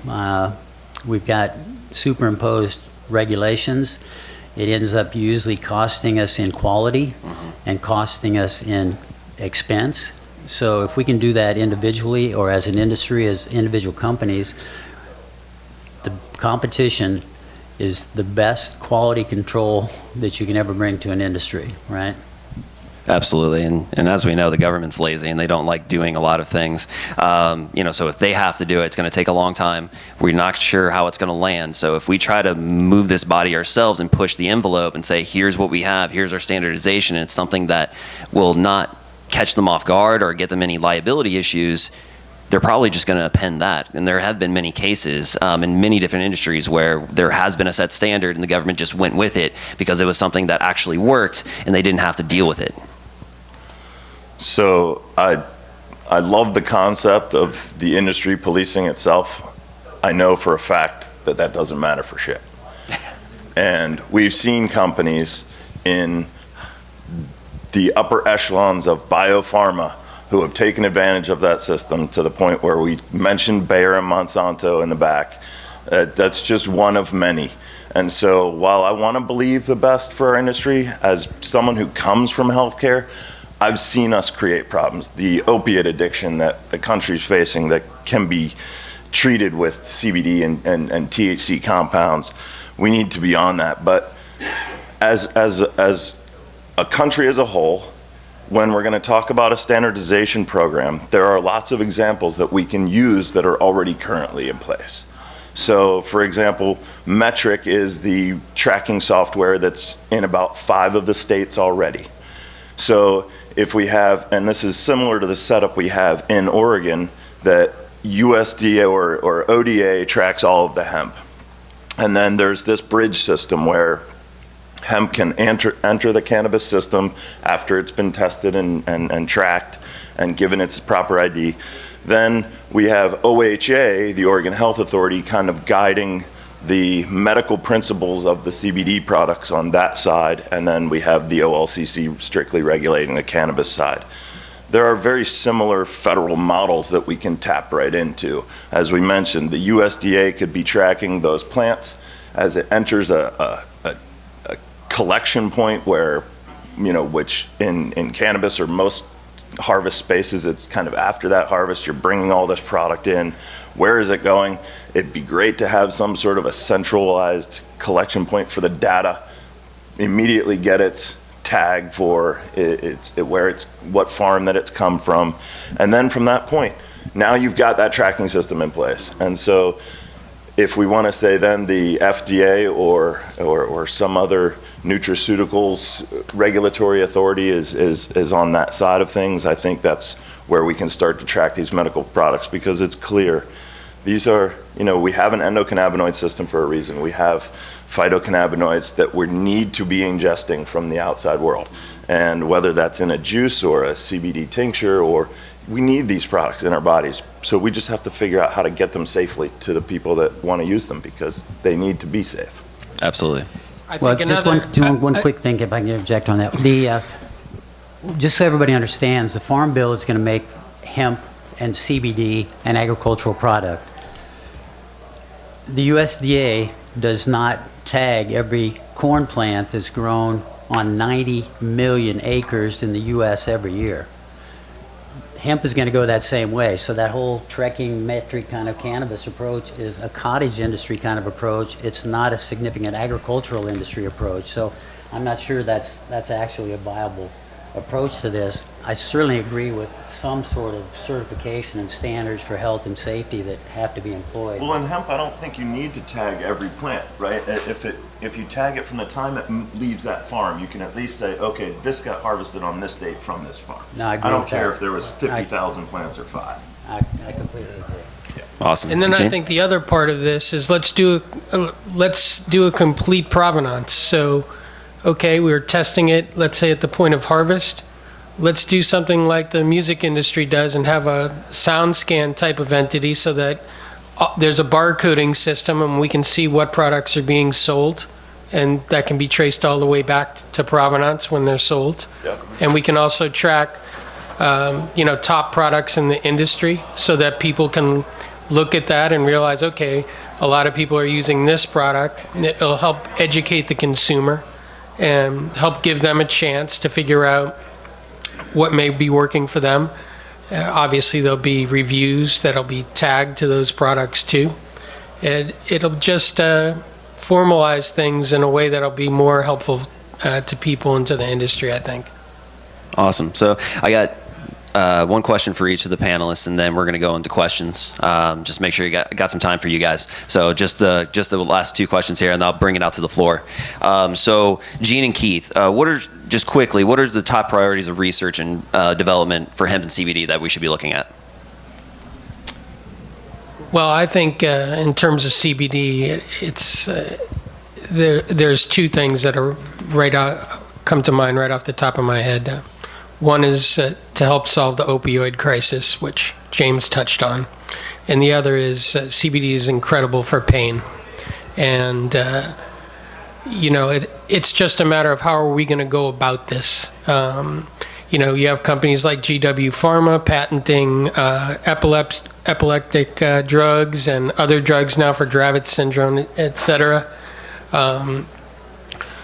we've got superimposed regulations, it ends up usually costing us in quality and costing us in expense. So if we can do that individually or as an industry, as individual companies, the competition is the best quality control that you can ever bring to an industry, right? Absolutely, and as we know, the government's lazy and they don't like doing a lot of things. So if they have to do it, it's going to take a long time. We're not sure how it's going to land. So if we try to move this body ourselves and push the envelope and say, here's what we have, here's our standardization, and it's something that will not catch them off guard or get them any liability issues, they're probably just going to append that. And there have been many cases in many different industries where there has been a set standard and the government just went with it because it was something that actually worked and they didn't have to deal with it. So I love the concept of the industry policing itself. I know for a fact that that doesn't matter for shit. And we've seen companies in the upper echelons of biopharma who have taken advantage of that system to the point where we mentioned Bayer and Monsanto in the back. That's just one of many. And so while I want to believe the best for our industry, as someone who comes from healthcare, I've seen us create problems. The opiate addiction that the country's facing that can be treated with CBD and THC compounds, we need to be on that. But as a country as a whole, when we're going to talk about a standardization program, there are lots of examples that we can use that are already currently in place. So, for example, Metric is the tracking software that's in about 5 of the states already. So if we have, and this is similar to the setup we have in Oregon, that USDA or ODA tracks all of the hemp. And then there's this bridge system where hemp can enter the cannabis system after it's been tested and tracked and given its proper ID. Then we have OHA, the Oregon Health Authority, kind of guiding the medical principles of the CBD products on that side, and then we have the OLCC strictly regulating the cannabis side. There are very similar federal models that we can tap right into. As we mentioned, the USDA could be tracking those plants as it enters a collection point where, which in cannabis or most harvest spaces. It's kind of after that harvest, you're bringing all this product in. Where is it going? It'd be great to have some sort of a centralized collection point for the data. Immediately get its tag for what farm that it's come from. And then from that point, now you've got that tracking system in place. And so if we want to say then the FDA or some other nutraceuticals regulatory authority is on that side of things, I think that's where we can start to track these medical products, because it's clear. These are, we have an endocannabinoid system for a reason. We have phytocannabinoids that we need to be ingesting from the outside world. And whether that's in a juice or a CBD tincture, or we need these products in our bodies. So we just have to figure out how to get them safely to the people that want to use them, because they need to be safe. Absolutely. I Well, think just one quick thing, if I can interject on that. Just so everybody understands, the Farm Bill is going to make hemp and CBD an agricultural product. The USDA does not tag every corn plant that's grown on 90 million acres in the U.S. every year. Hemp is going to go that same way. So that whole trekking metric kind of cannabis approach is a cottage industry kind of approach. It's not a significant agricultural industry approach. So I'm not sure that's actually a viable approach to this. I certainly agree with some sort of certification and standards for health and safety that have to be employed. Well, in hemp, I don't think you need to tag every plant, right? If you tag it from the time it leaves that farm, you can at least say, okay, this got harvested on this date from this farm. No, I agree don't with care that. if there was 50,000 plants or 5. I completely agree. Awesome. And then I Gene? think the other part of this is let's do a complete provenance. So, okay, we're testing it, let's say at the point of harvest. Let's do something like the music industry does and have a sound scan type of entity, so that there's a barcoding system and we can see what products are being sold, and that can be traced all the way back to provenance when they're sold. Yeah. And we can also track top products in the industry, so that people can look at that and realize, okay, a lot of people are using this product. It'll help educate the consumer and help give them a chance to figure out what may be working for them. Obviously, there'll be reviews that'll be tagged to those products too. And it'll just formalize things in a way that'll be more helpful to people and to the industry, I think. Awesome. So I got one question for each of the panelists, and then we're going to go into questions. Just make sure you got some time for you guys. So just the last two questions here, and I'll bring it out to the floor. So Gene and Keith, what are the top priorities of research and development for hemp and CBD that we should be looking at? Well, I think in terms of CBD, there's two things that are come to mind right off the top of my head. One is to help solve the opioid crisis, which James touched on. And the other is CBD is incredible for pain. And, it's just a matter of how are we going to go about this. You have companies like GW Pharma patenting epileptic drugs and other drugs now for Dravet syndrome, et cetera.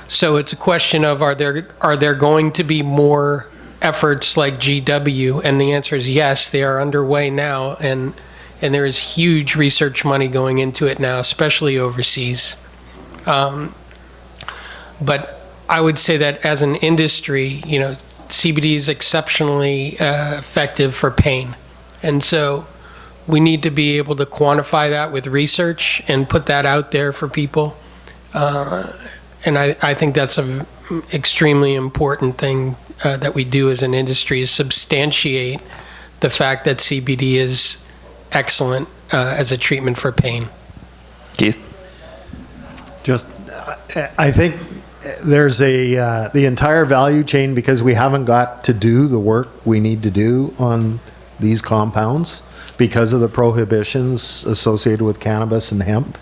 So it's a question of are there going to be more efforts like GW? And the answer is yes, they are underway now, and there is huge research money going into it now, especially overseas. But I would say that as an industry, CBD is exceptionally effective for pain. And so we need to be able to quantify that with research and put that out there for people. And I think that's an extremely important thing that we do as an industry, is substantiate the fact that CBD is excellent as a treatment for pain. Keith? I think there's the entire value chain, because we haven't got to do the work we need to do on these compounds because of the prohibitions associated with cannabis and hemp.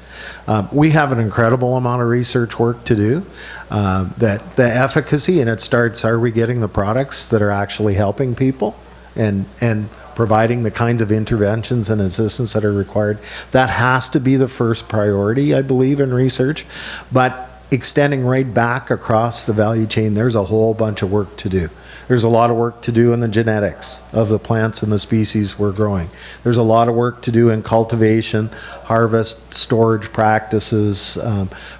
We have an incredible amount of research work to do. That the efficacy, and it starts, are we getting the products that are actually helping people and providing the kinds of interventions and assistance that are required? That has to be the first priority, I believe, in research. But extending right back across the value chain, there's a whole bunch of work to do. There's a lot of work to do in the genetics of the plants and the species we're growing. There's a lot of work to do in cultivation, harvest, storage practices,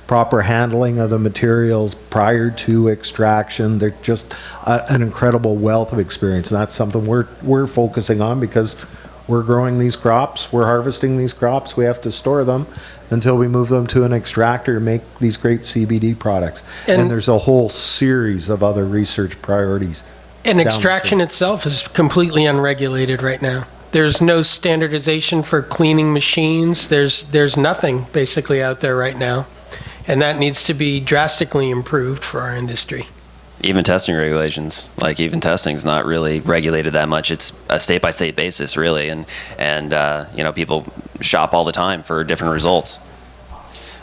proper handling of the materials prior to extraction. They're just an incredible wealth of experience. And that's something we're focusing on because we're growing these crops, we're harvesting these crops, we have to store them until we move them to an extractor to make these great CBD products. And there's a whole series of other research priorities. And extraction itself is completely unregulated right now. There's no standardization for cleaning machines. There's nothing basically out there right now. And that needs to be drastically improved for our industry. Even testing regulations, like even testing's not really regulated that much. It's a state-by-state basis, really, and you know, people shop all the time for different results.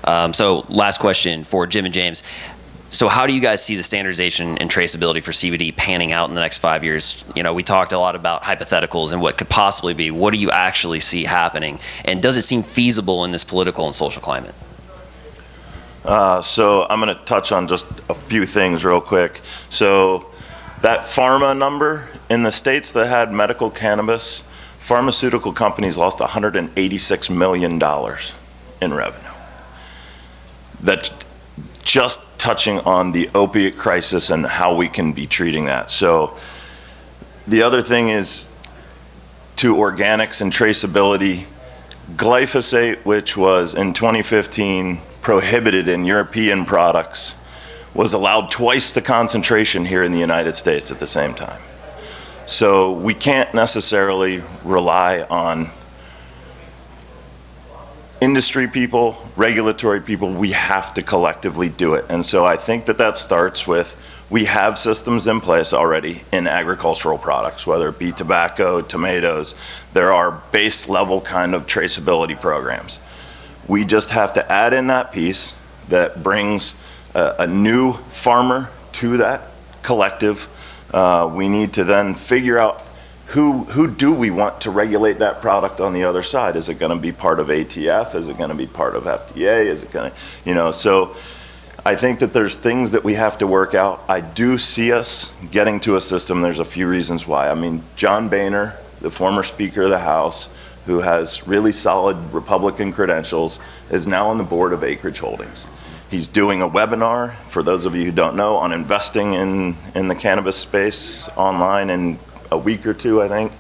So last question for Jim and James. So how do you guys see the standardization and traceability for CBD panning out in the next 5 years? You know, we talked a lot about hypotheticals and what could possibly be. What do you actually see happening? And does it seem feasible in this political and social climate? So I'm going to touch on just a few things real quick. So that pharma number in the states that had medical cannabis, pharmaceutical companies lost $186 million in revenue. That's just touching on the opiate crisis and how we can be treating that. So the other thing is to organics and traceability. Glyphosate, which was in 2015 prohibited in European products, was allowed twice the concentration here in the United States at the same time. So we can't necessarily rely on industry people, regulatory people. We have to collectively do it. And so I think that starts with, we have systems in place already in agricultural products, whether it be tobacco, tomatoes. There are base level kind of traceability programs. We just have to add in that piece that brings a new farmer to that collective. We need to then figure out who do we want to regulate that product on the other side? Is it going to be part of ATF? Is it going to be part of FDA? Is it going to, you know, so I think that there's things that we have to work out. I do see us getting to a system. There's a few reasons why. I mean, John Boehner, the former Speaker of the House, who has really solid Republican credentials, is now on the board of Acreage Holdings. He's doing a webinar, for those of you who don't know, on investing in the cannabis space online in a week or two, I think.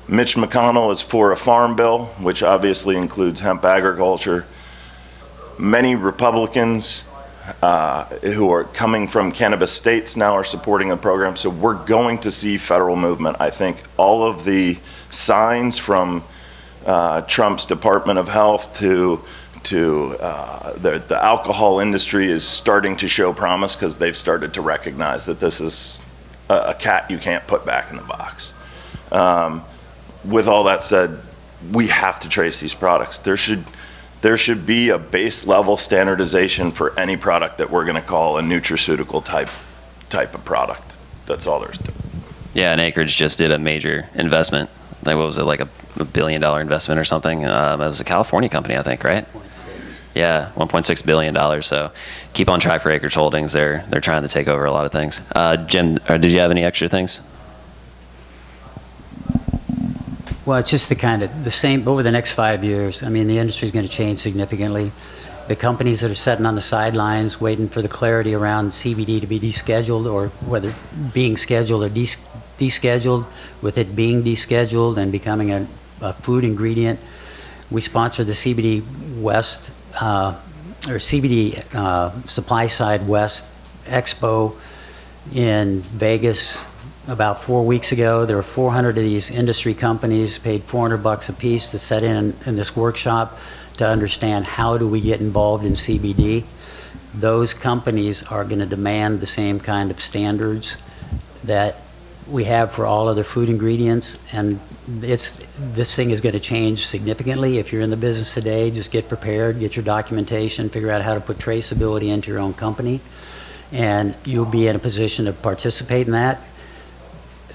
Mitch McConnell is for a farm bill, which obviously includes hemp agriculture. Many Republicans who are coming from cannabis states now are supporting a program. So we're going to see federal movement. I think all of the signs from Trump's Department of Health to the alcohol industry is starting to show promise because they've started to recognize that this is a cat you can't put back in the box. With all that said, we have to trace these products. There should be a base level standardization for any product that we're going to call a nutraceutical type of product. That's all there is to it. Yeah, and Acreage just did a major investment. Like, what was it, like a $1 billion investment or something? It was a California company, I think, right? Yeah, $1.6 billion. So keep on track for Acreage Holdings. They're trying to take over a lot of things. Jim, did you have any extra things? Well, it's just the same over the next 5 years. I mean, the industry is going to change significantly. The companies that are sitting on the sidelines waiting for the clarity around CBD to be descheduled, or whether being scheduled or descheduled, with it being descheduled and becoming a food ingredient. We sponsored the CBD West, or CBD Supply Side West Expo in Vegas about 4 weeks ago. There were 400 of these industry companies, paid $400 a piece to set in this workshop to understand how do we get involved in CBD. Those companies are going to demand the same kind of standards that we have for all other food ingredients, and this thing is going to change significantly. If you're in the business today, just get prepared, get your documentation, figure out how to put traceability into your own company, and you'll be in a position to participate in that.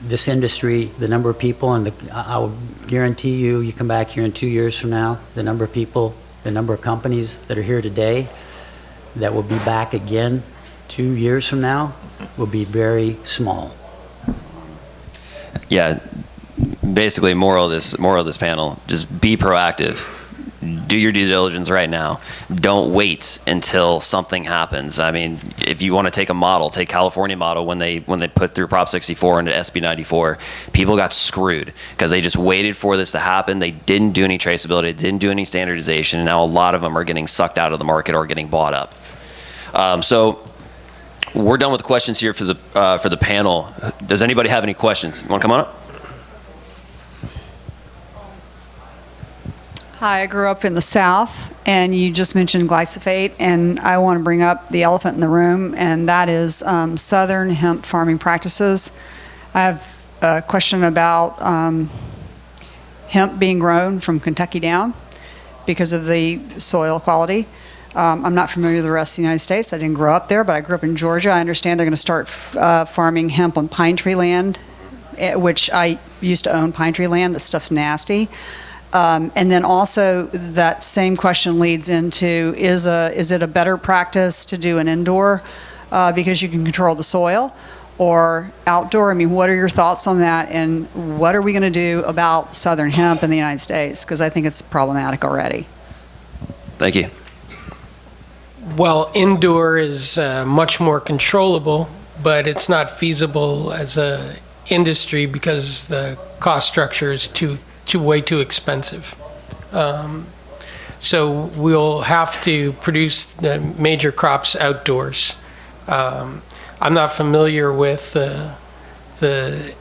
This industry, the number of people, and I will guarantee you come back here in 2 years from now, the number of people, the number of companies that are here today that will be back again 2 years from now will be very small. Yeah, basically moral of this panel, just be proactive. Do your due diligence right now. Don't wait until something happens. I mean, if you want to take a model, take California model when they put through Prop 64 into SB 94, people got screwed because they just waited for this to happen. They didn't do any traceability, didn't do any standardization, and now a lot of them are getting sucked out of the market or getting bought up. So we're done with the questions here for the panel. Does anybody have any questions? You want to come on up? Hi, I grew up in the South, and you just mentioned glyphosate, and I want to bring up the elephant in the room, and that is Southern hemp farming practices. I have a question about hemp being grown from Kentucky down because of the soil quality. I'm not familiar with the rest of the United States. I didn't grow up there, but I grew up in Georgia. I understand they're going to start farming hemp on pine tree land, which I used to own pine tree land. That stuff's nasty. And then also that same question leads into, is it a better practice to do an indoor because you can control the soil, or outdoor? I mean, what are your thoughts on that, and what are we going to do about Southern hemp in the United States? Because I think it's problematic already. Thank you. Well, indoor is much more controllable, but it's not feasible as a industry because the cost structure is way too expensive. So we'll have to produce the major crops outdoors. I'm not familiar with the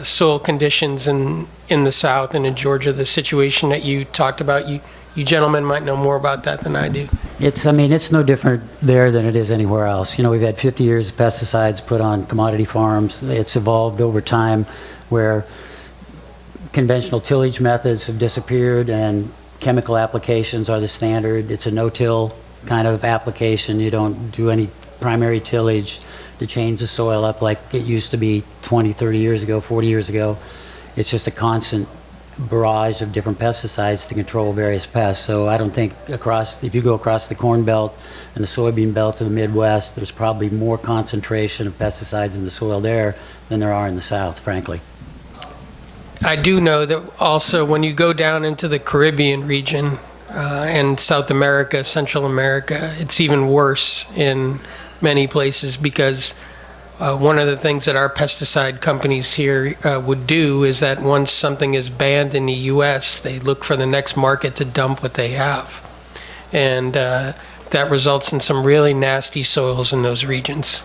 soil conditions in the South and in Georgia, the situation that you talked about. You gentlemen might know more about that than I do. It's no different there than it is anywhere else. You know, we've had 50 years of pesticides put on commodity farms. It's evolved over time where conventional tillage methods have disappeared and chemical applications are the standard. It's a no-till kind of application. You don't do any primary tillage to change the soil up like it used to be 20, 30 years ago, 40 years ago. It's just a constant barrage of different pesticides to control various pests. So I don't think if you go across the Corn Belt and the soybean belt of the Midwest, there's probably more concentration of pesticides in the soil there than there are in the South, frankly. I do know that also when you go down into the Caribbean region and South America, Central America, it's even worse in many places because one of the things that our pesticide companies here would do is that once something is banned in the U.S., they look for the next market to dump what they have. And that results in some really nasty soils in those regions.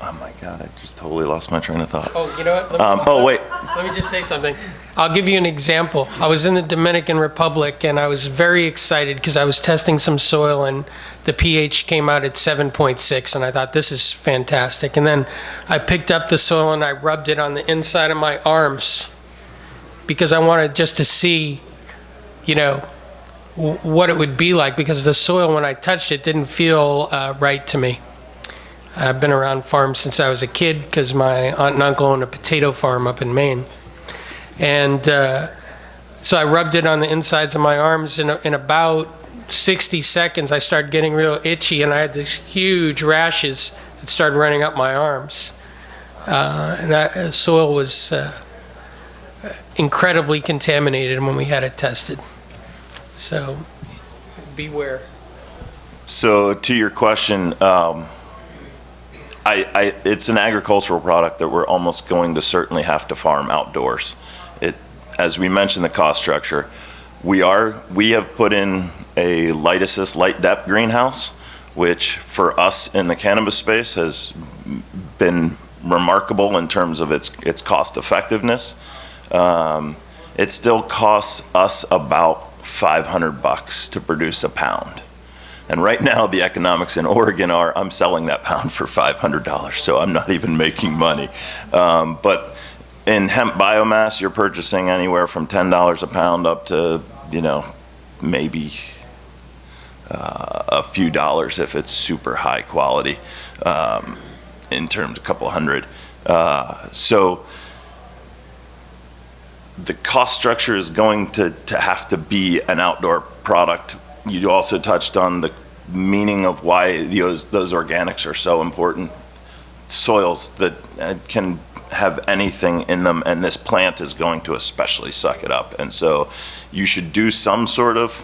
Oh my God, I just totally lost my train of thought. Oh, you know what? Wait. Let me just say something. I'll give you an example. I was in the Dominican Republic and I was very excited because I was testing some soil and the pH came out at 7.6 and I thought this is fantastic. And then I picked up the soil and I rubbed it on the inside of my arms because I wanted just to see, you know, what it would be like because the soil when I touched it didn't feel right to me. I've been around farms since I was a kid because my aunt and uncle owned a potato farm up in Maine. And so I rubbed it on the insides of my arms. In about 60 seconds, I started getting real itchy, and I had these huge rashes that started running up my arms. And that soil was incredibly contaminated when we had it tested. So beware. So to your question, it's an agricultural product that we're almost going to certainly have to farm outdoors. As we mentioned, the cost structure, we have put in a light assist, light depth greenhouse, which for us in the cannabis space has been remarkable in terms of its cost effectiveness. It still costs us about $500 to produce a pound. And right now, the economics in Oregon are, I'm selling that pound for $500, so I'm not even making money. But in hemp biomass, you're purchasing anywhere from $10 a pound up to, maybe a few dollars if it's super high quality, in terms of a couple hundred. So the cost structure is going to have to be an outdoor product. You also touched on the meaning of why those organics are so important. Soils that can have anything in them, and this plant is going to especially suck it up. And so you should do some sort of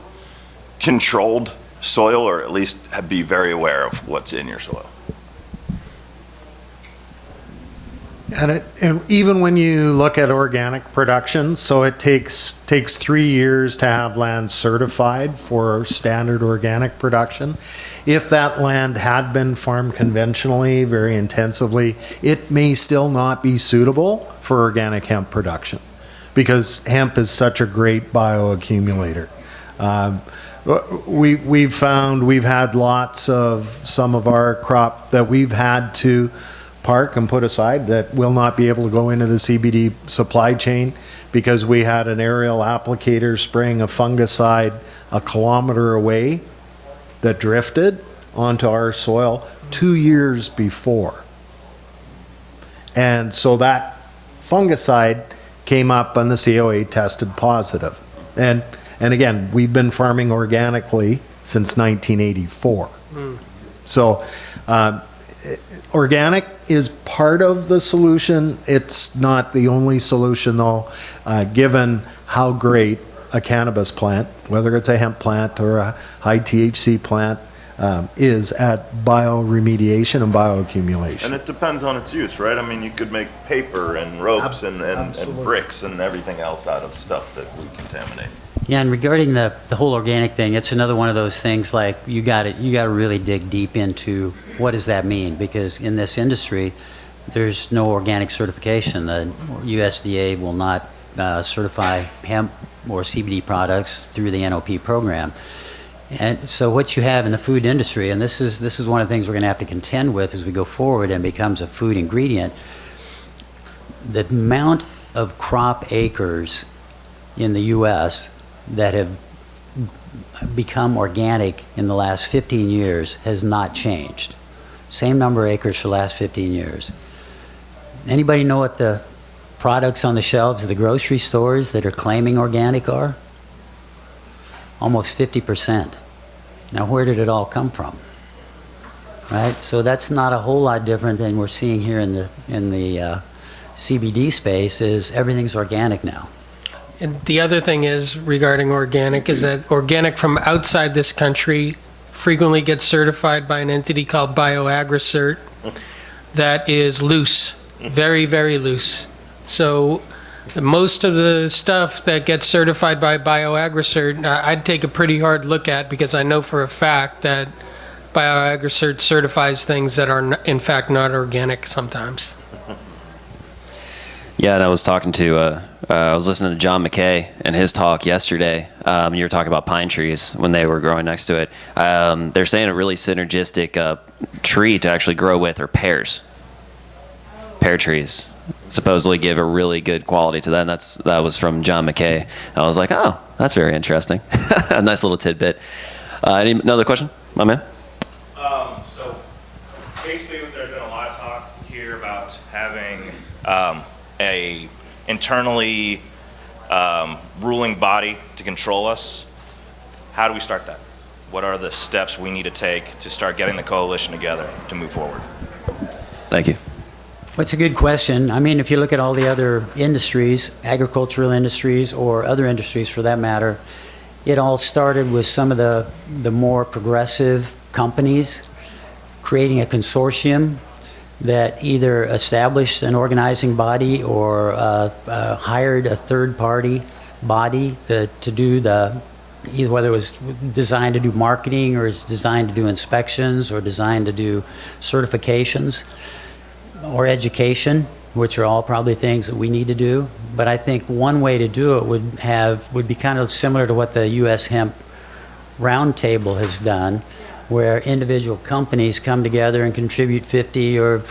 controlled soil, or at least be very aware of what's in your soil. And even when you look at organic production, so it takes 3 years to have land certified for standard organic production. If that land had been farmed conventionally, very intensively, it may still not be suitable for organic hemp production because hemp is such a great bioaccumulator. We've found we've had lots of some of our crop that we've had to park and put aside that will not be able to go into the CBD supply chain because we had an aerial applicator spraying a fungicide a kilometer away that drifted onto our soil 2 years before. And so that fungicide came up and the COA tested positive. And again, we've been farming organically since 1984. So organic is part of the solution. It's not the only solution though, given how great a cannabis plant, whether it's a hemp plant or a high THC plant, is at bioremediation and bioaccumulation. And it depends on its use, right? I mean, you could make paper and ropes and bricks and everything else out of stuff that we contaminate. Yeah, and regarding the whole organic thing, it's another one of those things like you got to really dig deep into what does that mean, because in this industry, there's no organic certification. The USDA will not certify hemp or CBD products through the NOP program. And so what you have in the food industry, and this is one of the things we're going to have to contend with as we go forward and becomes a food ingredient, the amount of crop acres in the U.S. that have become organic in the last 15 years has not changed. Same number of acres for the last 15 years. Anybody know what the products on the shelves of the grocery stores that are claiming organic are? Almost 50%. Now, where did it all come from? Right? So that's not a whole lot different than we're seeing here in the CBD space. Is everything's organic now. And the other thing is regarding organic is that organic from outside this country frequently gets certified by an entity called BioAgriCert that is loose, very, very loose. So most of the stuff that gets certified by BioAgriCert, I'd take a pretty hard look at because I know for a fact that BioAgriCert certifies things that are in fact not organic sometimes. Yeah, and I was talking to, I was listening to John McKay and his talk yesterday. You were talking about pine trees when they were growing next to it. They're saying a really synergistic tree to actually grow with are pears. Pear trees supposedly give a really good quality to that. And that was from John McKay. I was like, oh, that's very interesting. A nice little tidbit. Another question, my man? So basically, there's been a lot of talk here about having a internally ruling body to control us. How do we start that? What are the steps we need to take to start getting the coalition together to move forward? Thank you. Well, it's a good question. I mean, if you look at all the other industries, agricultural industries or other industries for that matter, it all started with some of the more progressive companies creating a consortium that either established an organizing body or hired a third-party body to do either whether it was designed to do marketing or it's designed to do inspections or designed to do certifications or education, which are all probably things that we need to do. But I think one way to do it would be kind of similar to what the U.S. Hemp Roundtable has done, where individual companies come together and contribute 50 or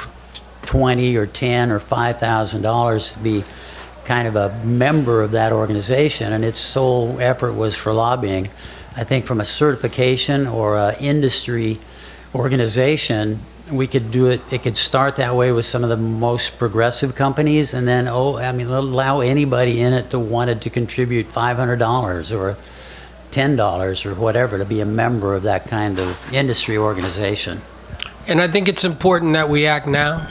20 or 10 or $5,000 to be kind of a member of that organization, and its sole effort was for lobbying. I think from a certification or an industry organization, we could do it, it could start that way with some of the most progressive companies, and then, allow anybody in it to wanted to contribute $500 or $10 or whatever to be a member of that kind of industry organization. And I think it's important that we act now,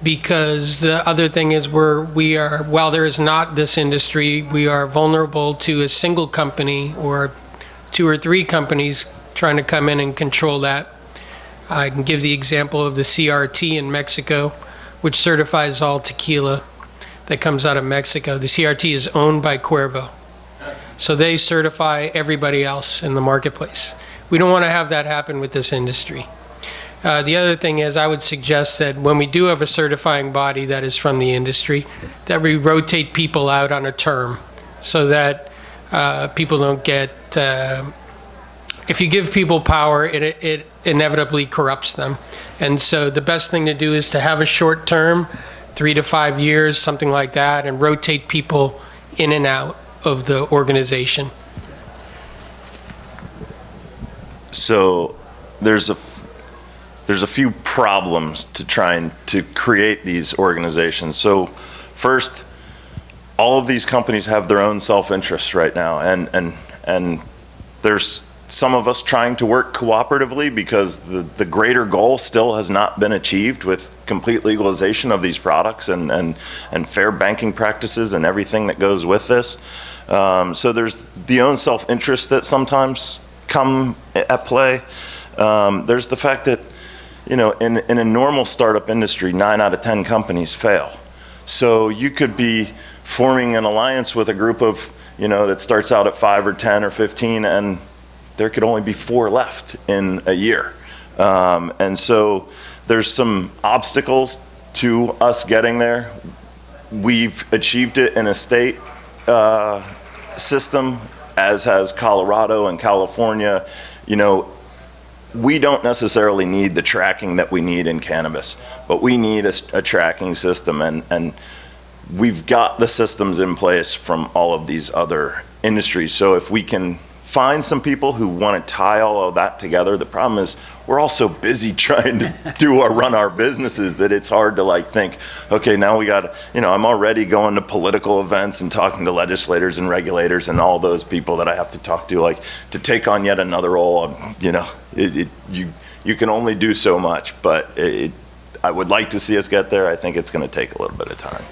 because the other thing is while there is not this industry, we are vulnerable to a single company or 2 or 3 companies trying to come in and control that. I can give the example of the CRT in Mexico, which certifies all tequila that comes out of Mexico. The CRT is owned by Cuervo. So they certify everybody else in the marketplace. We don't want to have that happen with this industry. The other thing is, I would suggest that when we do have a certifying body that is from the industry, that we rotate people out on a term so that people don't get, if you give people power, it inevitably corrupts them. And so the best thing to do is to have a short term, 3 to 5 years, something like that, and rotate people in and out of the organization. So there's a few problems to trying to create these organizations. So first, all of these companies have their own self-interests right now, and there's some of us trying to work cooperatively because the greater goal still has not been achieved with complete legalization of these products and fair banking practices and everything that goes with this. So there's the own self-interest that sometimes come at play. There's the fact that, in a normal startup industry, 9 out of 10 companies fail. So you could be forming an alliance with a group of, that starts out at 5 or 10 or 15, and there could only be 4 left in a year. And so there's some obstacles to us getting there. We've achieved it in a state system, as has Colorado and California. We don't necessarily need the tracking that we need in cannabis, but we need a tracking system, and we've got the systems in place from all of these other industries. So if we can find some people who want to tie all of that together, the problem is we're all so busy trying to run our businesses that it's hard to think, okay, now we got, I'm already going to political events and talking to legislators and regulators and all those people that I have to talk to, to take on yet another role. You can only do so much, but I would like to see us get there. I think it's going to take a little bit of time.